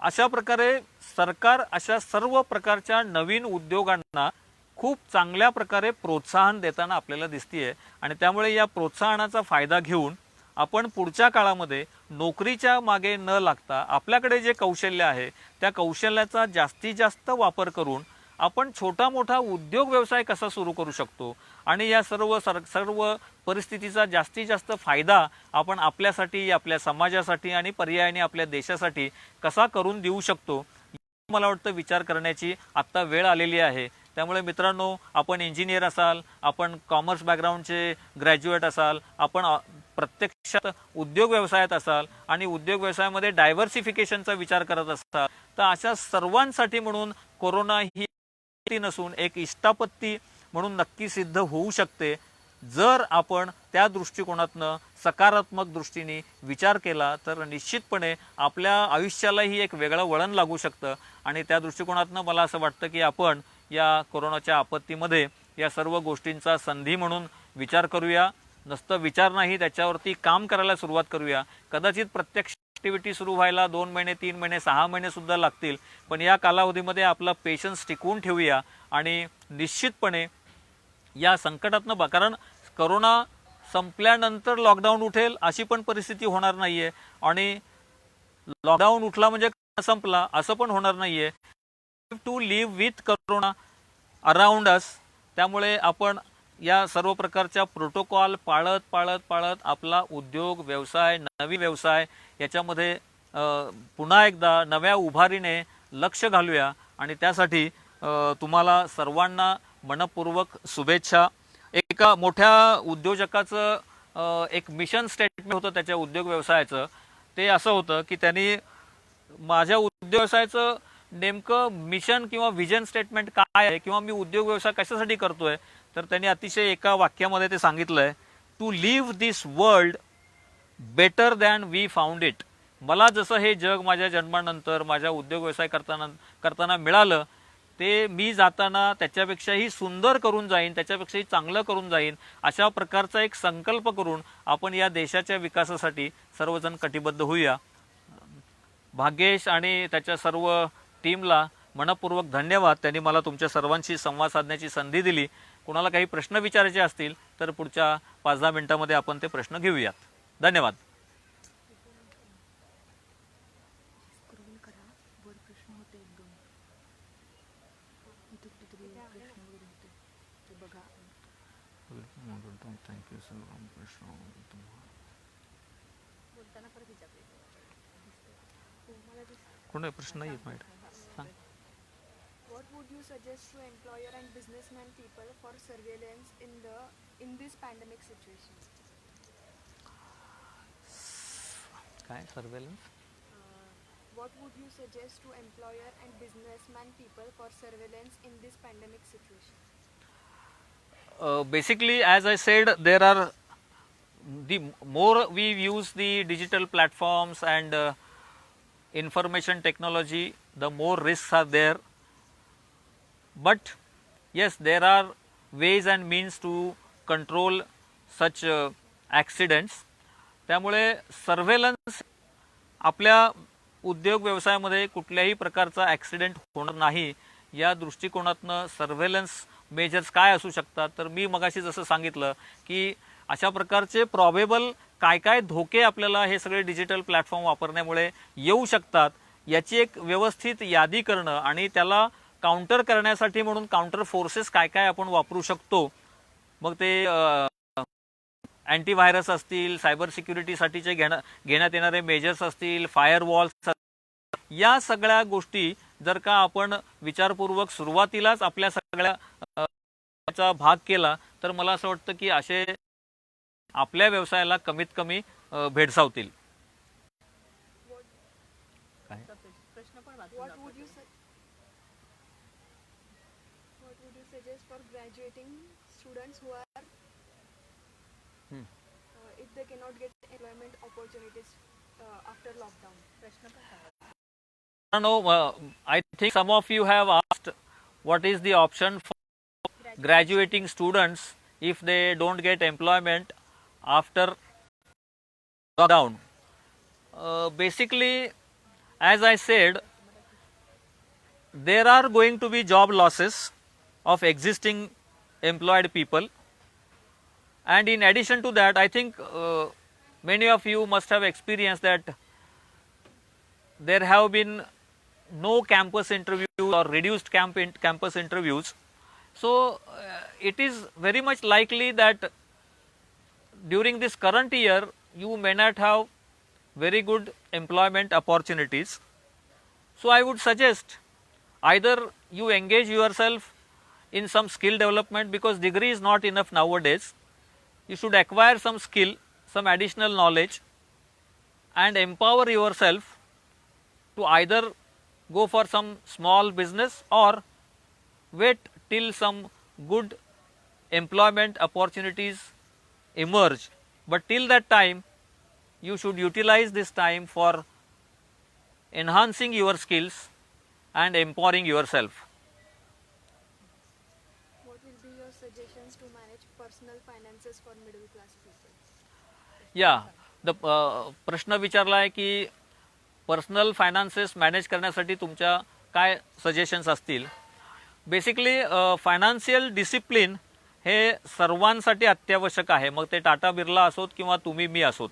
अशा प्रकारे सरकार अशा सर्व प्रकारच्या नवीन उद्योगांना खूप चांगल्या प्रकारे प्रोत्साहन देताना आपल्याला दिसतेय. आणि त्यामुळे या प्रोत्साहनाचा फायदा घेऊन आपण पुढच्या काळामध्ये नोकरीच्या मागे न लागता आपल्याकडे जे कौशल्य आहे त्या कौशल्याचा जास्तीत जास्त वापर करून आपण छोटा मोठा उद्योग व्यवसाय कसा सुरू करू शकतो आणि या सर्व परिस्थितीचा जास्तीत जास्त फायदा आपण आपल्यासाठी, आपल्या समाजासाठी आणि पर्यायाने आपल्या देशासाठी कसा करून देऊ शकतो, मला वाटतं विचार करण्याची आत्ता वेळ आलेली आहे. त्यामुळे मित्रांनो, आपण इंजिनियर असाल, आपण कॉमर्स बॅकग्राऊंडचे ग्रॅज्युएट असाल, आपण प्रत्यक्षात उद्योग व्यवसायात असाल आणि उद्योग व्यवसायामध्ये डायव्हर्सिफिकेशनचा विचार करत असाल, तर अशा सर्वांसाठी म्हणून कोरोना ही नसून एक इष्टापत्ती म्हणून नक्की सिद्ध होऊ शकते जर आपण त्या दृष्टिकोनातनं सकारात्मक दृष्टीने विचार केला. तर निश्चितपणे आपल्या आयुष्यालाही एक वेगळं वळण लागू शकतं. आणि त्या दृष्टिकोनातनं मला असं वाटतं की आपण या कोरोनाच्या आपत्तीमध्ये या सर्व गोष्टींचा संधी म्हणून विचार करूया. नुसतं विचार नाही, त्याच्यावरती काम करायला सुरुवात करूया. कदाचित प्रत्यक्ष ॲक्टिव्हिटी सुरू व्हायला 2 महिने, 3 महिने, 6 महिने सुद्धा लागतील, पण या कालावधीमध्ये आपला पेशन्स टिकवून ठेवूया. आणि निश्चितपणे या संकटातनं कारण कोरोना संपल्यानंतर लॉकडाऊन उठेल अशी पण परिस्थिती होणार नाहीये आणि लॉकडाऊन उठला म्हणजे संपला असं पण होणार नाहीये. To live with corona around us. त्यामुळे आपण या सर्व प्रकारच्या प्रोटोकॉल पाळत आपला उद्योग व्यवसाय, नवीन व्यवसाय याच्यामध्ये पुन्हा एकदा नव्या उभारीने लक्ष घालूया. आणि त्यासाठी तुम्हाला सर्वांना मनपूर्वक शुभेच्छा. एका मोठ्या उद्योजकाचं एक मिशन स्टेटमेंट होतं त्याच्या उद्योग व्यवसायाचं. ते असं होतं की त्यांनी माझ्या उद्योग व्यवसायाचं नेमकं मिशन किंवा व्हिजन स्टेटमेंट काय आहे किंवा मी उद्योग व्यवसाय कशासाठी करतोय, तर त्यांनी अतिशय एका वाक्यामध्ये ते सांगितलंय, to live this world better than we found it. मला जसं हे जग माझ्या जन्मानंतर माझ्या उद्योग व्यवसाय करताना मिळालं ते मी जाताना त्याच्यापेक्षाही सुंदर करून जाईन, त्याच्यापेक्षाही चांगलं करून जाईन, अशा प्रकारचा एक संकल्प करून आपण या देशाच्या विकासासाठी सर्वजण कटिबद्ध होऊया. भाग्येश आणि त्याच्या सर्व टीमला मनपूर्वक धन्यवाद. त्यांनी मला तुमच्या सर्वांशी संवाद साधण्याची संधी दिली. कोणाला काही प्रश्न विचारायचे असतील तर पुढच्या 5-10 मिनिटांमध्ये आपण ते प्रश्न घेऊयात. धन्यवाद. कोणी प्रश्न नाही madam. What would you suggest to employer and businessman people for surveillance in this pandemic situation? काय surveillance? What would you suggest to employer and businessman people for surveillance in this pandemic situation? Basically, as I said, there are the more we use the digital platforms and information technology, the more risks are there. But yes, there are ways and means to control such accidents. त्यामुळे surveillance आपल्या उद्योग व्यवसायामध्ये कुठल्याही प्रकारचा accident होणार नाही या दृष्टिकोनातनं surveillance measures काय असू शकतात, तर मी मगाशी जसं सांगितलं की अशा प्रकारचे प्रॉबेबल काय काय धोके आपल्याला हे सगळे डिजिटल प्लॅटफॉर्म वापरण्यामुळे येऊ शकतात याची एक व्यवस्थित यादी करणं आणि त्याला काउंटर करण्यासाठी म्हणून काउंटर फोर्सेस काय काय आपण वापरू शकतो, मग ते अँटीव्हायरस असतील, सायबर सिक्युरिटीसाठीचे घेण्यात येणारे मेजर्स असतील, फायरवॉल्स, या सगळ्या गोष्टी जर का आपण विचारपूर्वक सुरुवातीलाच आपल्या सगळ्या भाग केला तर मला असं वाटतं की असे आपल्या व्यवसायाला कमीत कमी भेडसावतील. What would you suggest for graduating students who are if they cannot get employment opportunities after lockdown? No, I think some of you have asked what is the option for graduating students if they don't get employment after lockdown. Basically, as I said, there are going to be job losses of existing employed people, and in addition to that, I think many of you must have experienced that there have been no campus interviews or reduced campus interviews. So it is very much likely that during this current year you may not have very good employment opportunities. So I would suggest either you engage yourself in some skill development, because degree is not enough nowadays. You should acquire some skill, some additional knowledge, and empower yourself to either go for some small business or wait till some good employment opportunities emerge. But till that time you should utilize this time for enhancing your skills and empowering yourself. What will be your suggestions to manage personal finances for middle class people? या प्रश्न विचारला आहे की personal finances manage करण्यासाठी तुमच्या काय suggestions असतील. Basically financial discipline हे सर्वांसाठी अत्यावश्यक आहे, मग ते टाटा बिर्ला असोत किंवा तुम्ही मी असोत.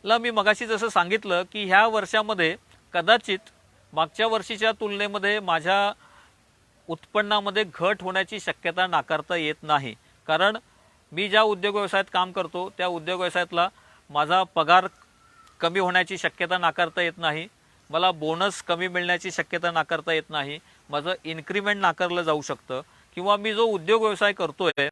मी मगाशी जसं सांगितलं की ह्या वर्षामध्ये कदाचित मागच्या वर्षीच्या तुलनेमध्ये माझ्या उत्पन्नामध्ये घट होण्याची शक्यता नाकारता येत नाही, कारण मी ज्या उद्योग व्यवसायात काम करतो त्या उद्योग व्यवसायातला माझा पगार कमी होण्याची शक्यता नाकारता येत नाही, मला बोनस कमी मिळण्याची शक्यता नाकारता येत नाही, माझं इन्क्रीमेंट नाकारलं जाऊ शकतं, किंवा मी जो उद्योग व्यवसाय करतोय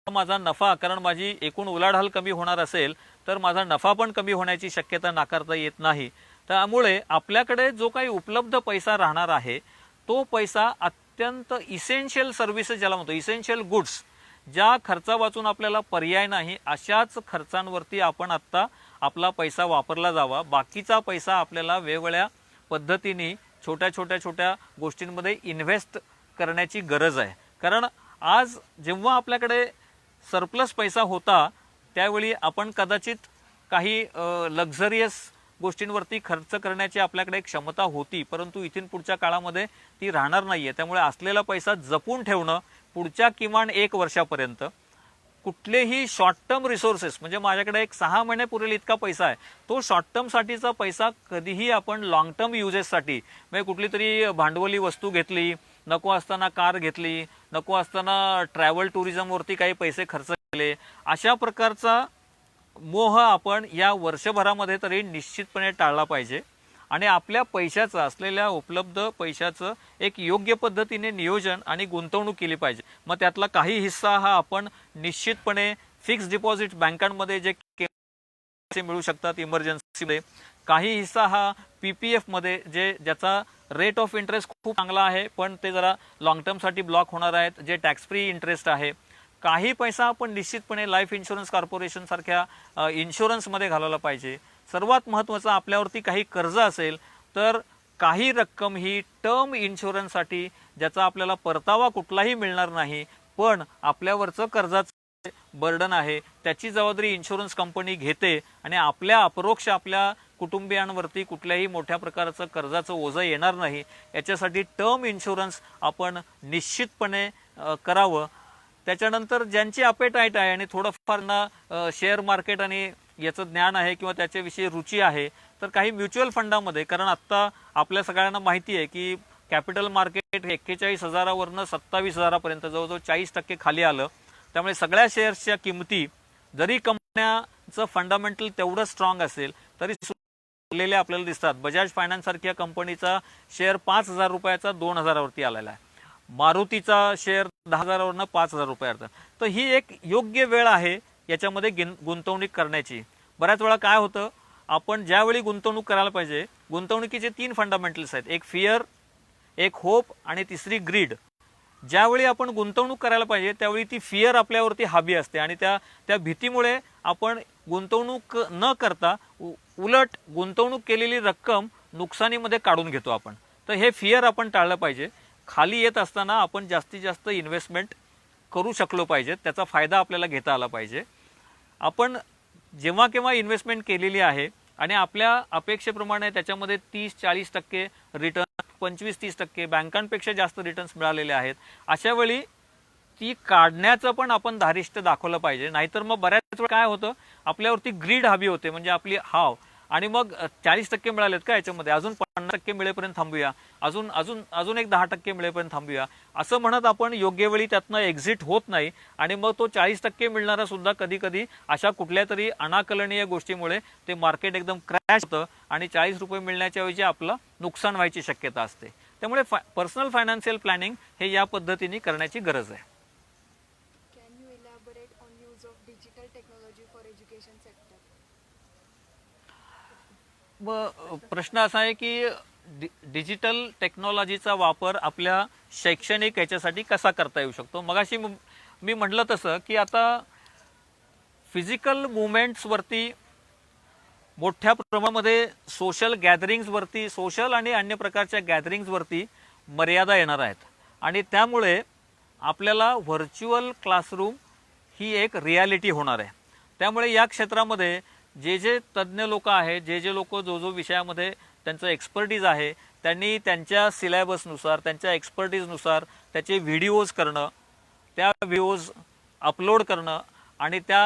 माझा नफा, कारण माझी एकूण उलाढाल कमी होणार असेल तर माझा नफा पण कमी होण्याची शक्यता नाकारता येत नाही. त्यामुळे आपल्याकडे जो काही उपलब्ध पैसा राहणार आहे तो पैसा अत्यंत इसेन्शियल सर्व्हिसेस ज्याला म्हणतो, इसेन्शियल गुड्स, ज्या खर्चा वाचून आपल्याला पर्याय नाही अशाच खर्चांवरती आपण आत्ता आपला पैसा वापरला जावा. बाकीचा पैसा आपल्याला वेगवेगळ्या पद्धतीने छोट्या गोष्टींमध्ये इन्व्हेस्ट करण्याची गरज आहे. कारण आज जेव्हा आपल्याकडे सरप्लस पैसा होता त्यावेळी आपण कदाचित काही लक्झरियस गोष्टींवरती खर्च करण्याची आपल्याकडे क्षमता होती, परंतु इथून पुढच्या काळामध्ये ती राहणार नाहीये. त्यामुळे असलेला पैसा जपून ठेवणं पुढच्या किमान 1 वर्षापर्यंत, कुठलेही शॉर्ट टर्म रिसोर्सेस म्हणजे माझ्याकडे एक 6 महिने पुरेल इतका पैसा आहे, तो शॉर्ट टर्म साठीचा पैसा कधीही आपण लॉंग टर्म युजेससाठी म्हणजे कुठली तरी भांडवली वस्तू घेतली, नको असताना कार घेतली, नको असताना ट्रॅव्हल टुरिझमवरती काही पैसे खर्च केले, अशा प्रकारचा मोह आपण या वर्षभरामध्ये तरी निश्चितपणे टाळला पाहिजे. आणि आपल्या पैशाचं असलेल्या उपलब्ध पैशाचं एक योग्य पद्धतीने नियोजन आणि गुंतवणूक केली पाहिजे. मग त्यातला काही हिस्सा हा आपण निश्चितपणे फिक्स डिपॉझिट बँकांमध्ये जे मिळू शकतात इमर्जन्सीमध्ये, काही हिस्सा हा PPF मध्ये ज्याचा रेट ऑफ इंटरेस्ट खूप चांगला आहे पण ते जरा लॉंग टर्मसाठी ब्लॉक होणार आहेत, जे टॅक्स फ्री इंटरेस्ट आहे. काही पैसा आपण निश्चितपणे लाईफ इन्शुरन्स कॉर्पोरेशन सारख्या इन्शुरन्समध्ये घालवला पाहिजे. सर्वात महत्त्वाचं, आपल्यावरती काही कर्ज असेल तर काही रक्कम ही टर्म इन्शुरन्ससाठी, ज्याचा आपल्याला परतावा कुठलाही मिळणार नाही पण आपल्यावरचं कर्जाचं बर्डन आहे त्याची जबाबदारी इन्शुरन्स कंपनी घेते आणि अपरोक्ष आपल्या कुटुंबियांवरती कुठल्याही मोठ्या प्रकारचं कर्जाचं ओझं येणार नाही, याच्यासाठी टर्म इन्शुरन्स आपण निश्चितपणे करावं. त्याच्यानंतर ज्यांची अपेटाईट आहे आणि थोडंफार शेअर मार्केट आणि याचं ज्ञान आहे किंवा त्याच्याविषयी रुची आहे तर काही म्युच्युअल फंडामध्ये, कारण आत्ता आपल्या सगळ्यांना माहिती आहे की कॅपिटल मार्केट 41,000वरनं 27,000पर्यंत जवळजवळ 40% खाली आलं. त्यामुळे सगळ्या शेअर्सच्या किमती, जरी कंपन्यांचं फंडामेंटल तेवढं स्ट्रॉंग असेल तरी सुटलेले आपल्याला दिसतात. बजाज फायनान्स सारख्या कंपनीचा शेअर 5,000 रुपयाचा 2,000वरती आलेला आहे. मारुतीचा शेअर 10,000वरनं 5,000 रुपयावर. तर ही एक योग्य वेळ आहे याच्यामध्ये गुंतवणूक करण्याची. बऱ्याच वेळा काय होतं, आपण ज्यावेळी गुंतवणूक करायला पाहिजे, गुंतवणुकीचे 3 फंडामेंटल्स आहेत, एक फिअर, एक होप आणि तिसरी ग्रीड. ज्यावेळी आपण गुंतवणूक करायला पाहिजे त्यावेळी ती फिअर आपल्यावरती हावी असते आणि त्या भीतीमुळे आपण गुंतवणूक न करता उलट गुंतवणूक केलेली रक्कम नुकसानीमध्ये काढून घेतो आपण. तर हे फिअर आपण टाळलं पाहिजे. खाली येत असताना आपण जास्तीत जास्त इन्व्हेस्टमेंट करू शकलो पाहिजे, त्याचा फायदा आपल्याला घेता आला पाहिजे. आपण जेव्हा केव्हा इन्व्हेस्टमेंट केलेली आहे आणि आपल्या अपेक्षेप्रमाणे त्याच्यामध्ये 30-40% रिटर्न, 25-30% बँकांपेक्षा जास्त रिटर्न्स मिळालेले आहेत, अशा वेळी ती काढण्याचं पण आपण धारिष्ट दाखवलं पाहिजे. नाहीतर मग बऱ्याच वेळा काय होतं, आपल्यावरती ग्रीड हवी होते, म्हणजे आपली हाव, आणि मग 40% मिळालेत का याच्यामध्ये, अजून 50% मिळेपर्यंत थांबूया, अजून एक 10% मिळेपर्यंत थांबूया, असं म्हणत आपण योग्य वेळी त्यातनं एक्झिट होत नाही. आणि मग तो 40% मिळणारा सुद्धा कधी कधी अशा कुठल्या तरी अनाकलनीय गोष्टीमुळे ते मार्केट एकदम क्रॅश होतं आणि 40 रुपये मिळण्याच्या ऐवजी आपलं नुकसान व्हायची शक्यता असते. त्यामुळे पर्सनल फायनान्शियल प्लॅनिंग हे या पद्धतीने करण्याची गरज आहे. Can you elaborate on use of digital technology for education sector? प्रश्न असा आहे की डिजिटल टेक्नॉलॉजीचा वापर आपल्या शैक्षणिक याच्यासाठी कसा करता येऊ शकतो. मगाशी मी म्हटलं तसं की आता फिजिकल मुवमेंट्सवरती मोठ्या प्रमाणामध्ये सोशल गॅदरिंग्सवरती, सोशल आणि अन्य प्रकारच्या गॅदरिंग्सवरती मर्यादा येणार आहेत आणि त्यामुळे आपल्याला व्हर्च्युअल क्लासरूम ही एक रियालिटी होणार आहे. त्यामुळे या क्षेत्रामध्ये जे तज्ज्ञ लोक आहेत, जे लोक जो विषयामध्ये त्यांचं एक्सपर्टीज आहे, त्यांनी त्यांच्या सिलेबसनुसार, त्यांच्या एक्सपर्टीजनुसार त्याचे व्हिडिओज करणं, त्या व्हिडिओज अपलोड करणं आणि त्या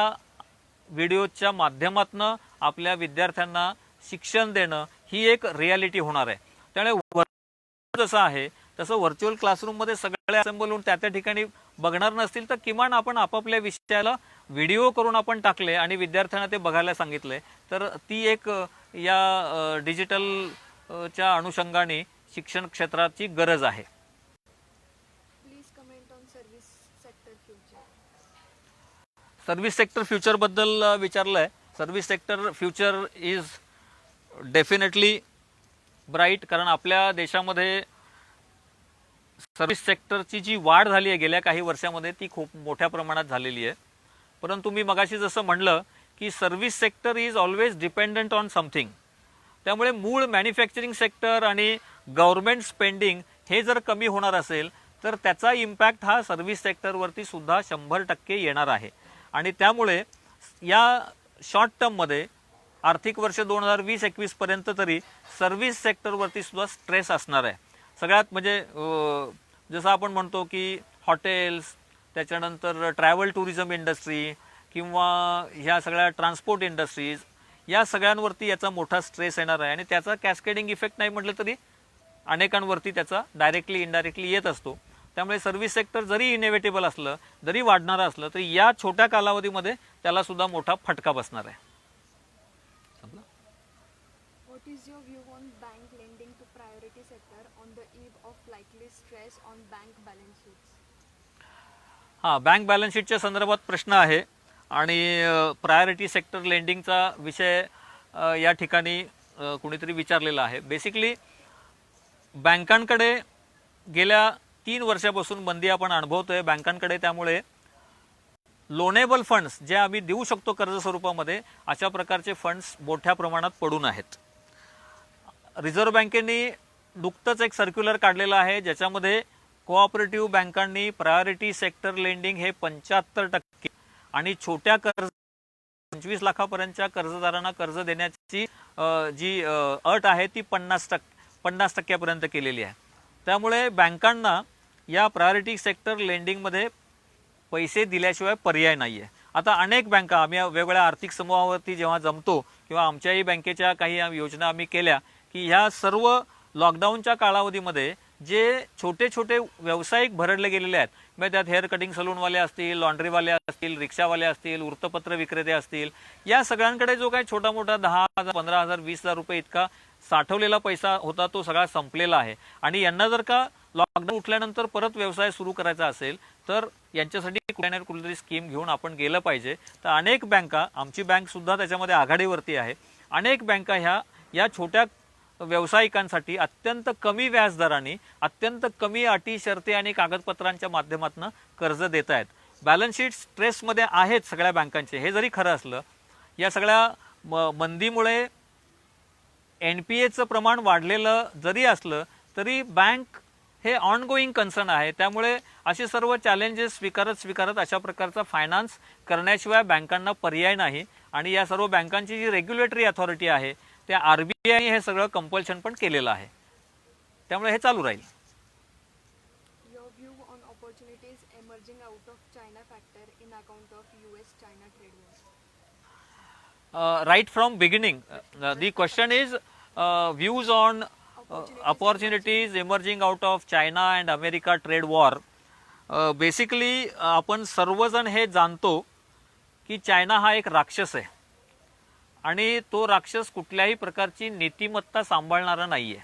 व्हिडिओच्या माध्यमातून आपल्या विद्यार्थ्यांना शिक्षण देणं ही एक रियालिटी होणार आहे. त्यामुळे जसं आहे तसं व्हर्च्युअल क्लासरूममध्ये सगळे असेंबल होऊन त्या ठिकाणी बघणार नसतील तर किमान आपण आपापल्या विषयाला व्हिडिओ करून आपण टाकले आणि विद्यार्थ्यांना ते बघायला सांगितले तर ती एक या डिजिटलच्या अनुषंगाने शिक्षण क्षेत्राची गरज आहे. Please comment on service sector future. Service sector future बद्दल विचारलंय. Service sector future is definitely bright, कारण आपल्या देशामध्ये सर्व्हिस सेक्टरची जी वाढ झाली आहे गेल्या काही वर्षामध्ये ती खूप मोठ्या प्रमाणात झालेली आहे. परंतु मी मगाशी जसं म्हणलं की service sector is always dependent on something. त्यामुळे मूळ मॅन्युफॅक्चरिंग सेक्टर आणि गव्हर्नमेंट स्पेंडिंग हे जर कमी होणार असेल तर त्याचा इम्पॅक्ट हा सर्व्हिस सेक्टरवरती सुद्धा 100% येणार आहे. आणि त्यामुळे या शॉर्ट टर्ममध्ये आर्थिक वर्ष 2020-21 पर्यंत तरी सर्व्हिस सेक्टरवरती सुद्धा स्ट्रेस असणार आहे. सगळ्यात म्हणजे जसं आपण म्हणतो की हॉटेल्स, त्याच्यानंतर ट्रॅव्हल टुरिझम इंडस्ट्री किंवा ह्या सगळ्या ट्रान्सपोर्ट इंडस्ट्रीज, या सगळ्यांवरती याचा मोठा स्ट्रेस येणार आहे. आणि त्याचा कॅस्केडिंग इफेक्ट नाही म्हटलं तरी अनेकांवरती त्याचा डायरेक्टली इनडायरेक्टली येत असतो. त्यामुळे सर्व्हिस सेक्टर जरी इनएव्हिटेबल असलं, जरी वाढणारं असलं, तरी या छोट्या कालावधीमध्ये त्याला सुद्धा मोठा फटका बसणार आहे. What is your view on bank lending to priority sector on the eve of likely stress on bank balance sheets? हां, बँक बॅलन्स शीटच्या संदर्भात प्रश्न आहे आणि प्रायोरिटी सेक्टर लेंडिंगचा विषय या ठिकाणी कुणीतरी विचारलेला आहे. बेसिकली बँकांकडे गेल्या 3 वर्षापासून बंदी आपण अनुभवतोय. बँकांकडे त्यामुळे लोनेबल फंड्स जे आम्ही देऊ शकतो कर्ज स्वरूपामध्ये, अशा प्रकारचे फंड्स मोठ्या प्रमाणात पडून आहेत. रिझर्व्ह बँकेने नुकतंच एक सर्क्युलर काढलेलं आहे ज्याच्यामध्ये कोऑपरेटिव्ह बँकांनी प्रायोरिटी सेक्टर लेंडिंग हे 75% आणि छोट्या कर्ज 25 लाखापर्यंतच्या कर्जदारांना कर्ज देण्याची जी अट आहे ती 50% केलेली आहे. त्यामुळे बँकांना या प्रायोरिटी सेक्टर लेंडिंगमध्ये पैसे दिल्याशिवाय पर्याय नाही आहे. आता अनेक बँका, आम्ही वेगवेगळ्या आर्थिक समूहावरती जेव्हा जमतो किंवा आमच्याही बँकेच्या काही योजना आम्ही केल्या की ह्या सर्व लॉकडाऊनच्या कालावधीमध्ये जे छोटे छोटे व्यावसायिक भरडले गेलेले आहेत, म्हणजे त्यात हेअर कटिंग सलूनवाले असतील, लॉन्ड्रीवाले असतील, रिक्षावाले असतील, वृत्तपत्र विक्रेते असतील, या सगळ्यांकडे जो काही छोटा मोठा 10,000, 15,000, 20,000 रुपये इतका साठवलेला पैसा होता तो सगळा संपलेला आहे. आणि यांना जर का लॉकडाऊन उठल्यानंतर परत व्यवसाय सुरू करायचा असेल तर यांच्यासाठी कुठल्या ना कुठली स्कीम घेऊन आपण गेलं पाहिजे. तर अनेक बँका, आमची बँक सुद्धा त्याच्यामध्ये आघाडीवरती आहे, अनेक बँका या छोट्या व्यावसायिकांसाठी अत्यंत कमी व्याजदराने, अत्यंत कमी अटी शर्ती आणि कागदपत्रांच्या माध्यमातून कर्ज देत आहेत. बॅलन्स शीट स्ट्रेसमध्ये आहेत सगळ्या बँकांचे, हे जरी खरं असलं, या सगळ्या मंदीमुळे NPAचं प्रमाण वाढलेलं जरी असलं तरी बँक हे ऑनगोईंग कन्सर्न आहे. त्यामुळे असे सर्व चॅलेंजेस स्वीकारत अशा प्रकारचा फायनान्स करण्याशिवाय बँकांना पर्याय नाही. आणि या सर्व बँकांची जी रेग्युलेटरी अथॉरिटी आहे त्या RBI हे सगळं कंपल्शन पण केलेलं आहे. त्यामुळे हे चालू राहील. Your view on opportunities emerging out of China factor in account of US-China trade war? Right from beginning, the question is views on opportunities emerging out of China and America trade war. Basically आपण सर्वजण हे जाणतो की China हा एक राक्षस आहे आणि तो राक्षस कुठल्याही प्रकारची नीतिमत्ता सांभाळणारा नाही आहे.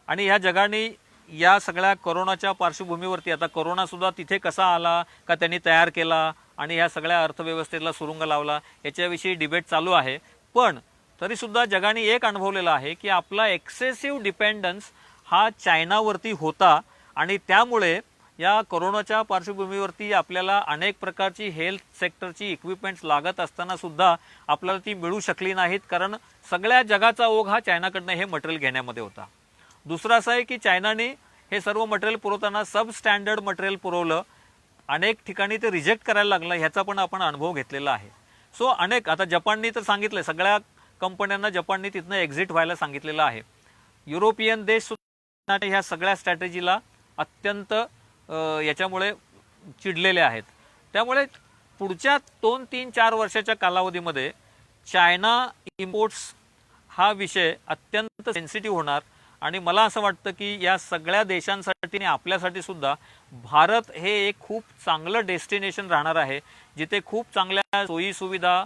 आणि ह्या जगाने या सगळ्या कोरोनाच्या पार्श्वभूमीवरती, आता कोरोना सुद्धा तिथे कसा आला, का त्यांनी तयार केला आणि ह्या सगळ्या अर्थव्यवस्थेला सुरुंग लावला, याच्याविषयी डिबेट चालू आहे. पण तरीसुद्धा जगाने एक अनुभवलेला आहे की आपला एक्सेसिव्ह डिपेंडन्स हा चायनावरती होता आणि त्यामुळे या कोरोनाच्या पार्श्वभूमीवरती आपल्याला अनेक प्रकारची हेल्थ सेक्टरची इक्विपमेंट्स लागत असताना सुद्धा आपल्याला ती मिळू शकली नाहीत, कारण सगळ्या जगाचा ओघ हा चायनाकडनं हे मटेरियल घेण्यामध्ये होता. दुसरं असं आहे की चायनाने हे सर्व मटेरियल पुरवताना सब स्टँडर्ड मटेरियल पुरवलं, अनेक ठिकाणी ते रिजेक्ट करायला लागलं, ह्याचा पण आपण अनुभव घेतलेला आहे. सो अनेक, आता जपाननी तर सांगितलं, सगळ्या कंपन्यांना जपाननी तिथनं एक्झिट व्हायला सांगितलेलं आहे. युरोपियन देश सुद्धा ह्या सगळ्या स्ट्रॅटेजीला अत्यंत याच्यामुळे चिडलेले आहेत. त्यामुळे पुढच्या 2, 3, 4 वर्षाच्या कालावधीमध्ये चायना इम्पोर्ट्स हा विषय अत्यंत सेन्सिटिव्ह होणार. आणि मला असं वाटतं की या सगळ्या देशांसाठी आणि आपल्यासाठी सुद्धा भारत हे एक खूप चांगलं डेस्टिनेशन राहणार आहे, जिथे खूप चांगल्या सोयी सुविधा,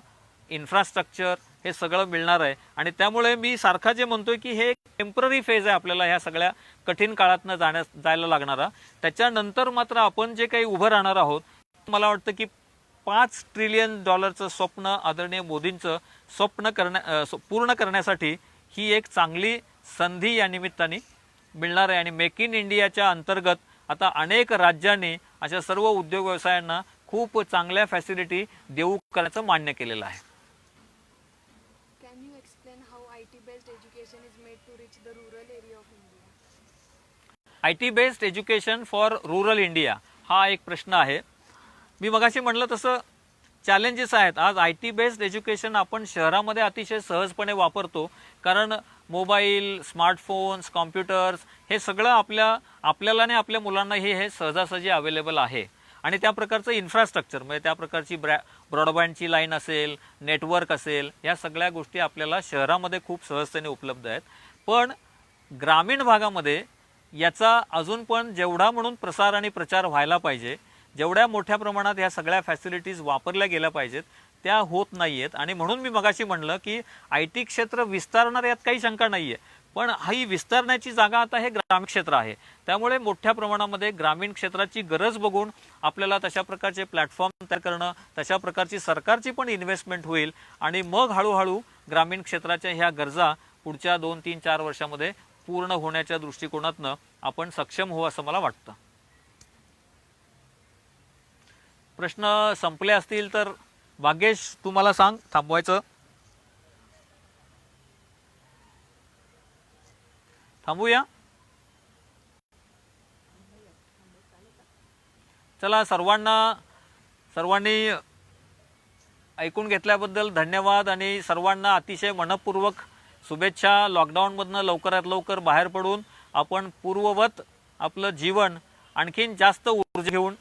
इन्फ्रास्ट्रक्चर हे सगळं मिळणार आहे. आणि त्यामुळे मी सारखा जे म्हणतोय की हे एक टेम्पररी फेज आहे आपल्याला ह्या सगळ्या कठीण काळातनं जायला लागणारा. त्याच्यानंतर मात्र आपण जे काही उभं राहणार आहोत, मला वाटतं की $5 ट्रिलियन स्वप्न आदरणीय मोदींचं पूर्ण करण्यासाठी ही एक चांगली संधी या निमित्ताने मिळणार आहे. आणि मेक इन इंडियाच्या अंतर्गत आता अनेक राज्यांनी अशा सर्व उद्योग व्यवसायांना खूप चांगल्या फॅसिलिटी देऊ करण्याचं मान्य केलेलं आहे. Can you explain how IT-based education IT based education for rural India हा एक प्रश्न आहे. मी मगाशी म्हटलं तसं चॅलेंजेस आहेत. आज IT बेस्ड एज्युकेशन आपण शहरामध्ये अतिशय सहजपणे वापरतो, कारण मोबाईल, स्मार्टफोन्स, कॉम्प्युटर्स हे सगळं आपल्याला आणि आपल्या मुलांना हे सहजासहजी अवेलेबल आहे. आणि त्या प्रकारचं इन्फ्रास्ट्रक्चर म्हणजे त्या प्रकारची ब्रॉडबँडची लाईन असेल, नेटवर्क असेल, या सगळ्या गोष्टी आपल्याला शहरामध्ये खूप सहजतेने उपलब्ध आहेत. पण ग्रामीण भागामध्ये याचा अजून पण जेवढा म्हणून प्रसार आणि प्रचार व्हायला पाहिजे, जेवढ्या मोठ्या प्रमाणात ह्या सगळ्या फॅसिलिटीज वापरल्या गेल्या पाहिजेत त्या होत नाही आहेत. आणि म्हणून मी मगाशी म्हणलं की IT क्षेत्र विस्तारणार यात काही शंका नाही आहे, पण ही विस्तारण्याची जागा आता हे ग्रामीण क्षेत्र आहे. त्यामुळे मोठ्या प्रमाणामध्ये ग्रामीण क्षेत्राची गरज बघून आपल्याला तशा प्रकारचे प्लॅटफॉर्म तयार करणं, तशा प्रकारची सरकारची पण इन्व्हेस्टमेंट होईल आणि मग हळूहळू ग्रामीण क्षेत्राच्या ह्या गरजा पुढच्या 2, 3, 4 वर्षामध्ये पूर्ण होण्याच्या दृष्टिकोनातनं आपण सक्षम होऊ असं मला वाटतं. प्रश्न संपले असतील तर भाग्येश तुम्हाला सांग थांबवायचं. थांबूया. चला, सर्वांनी ऐकून घेतल्याबद्दल धन्यवाद आणि सर्वांना अतिशय मनपूर्वक शुभेच्छा. लॉकडाऊनमधनं लवकरात लवकर बाहेर पडून आपण पूर्ववत आपलं जीवन आणखीन जास्त ऊर्जा घेऊन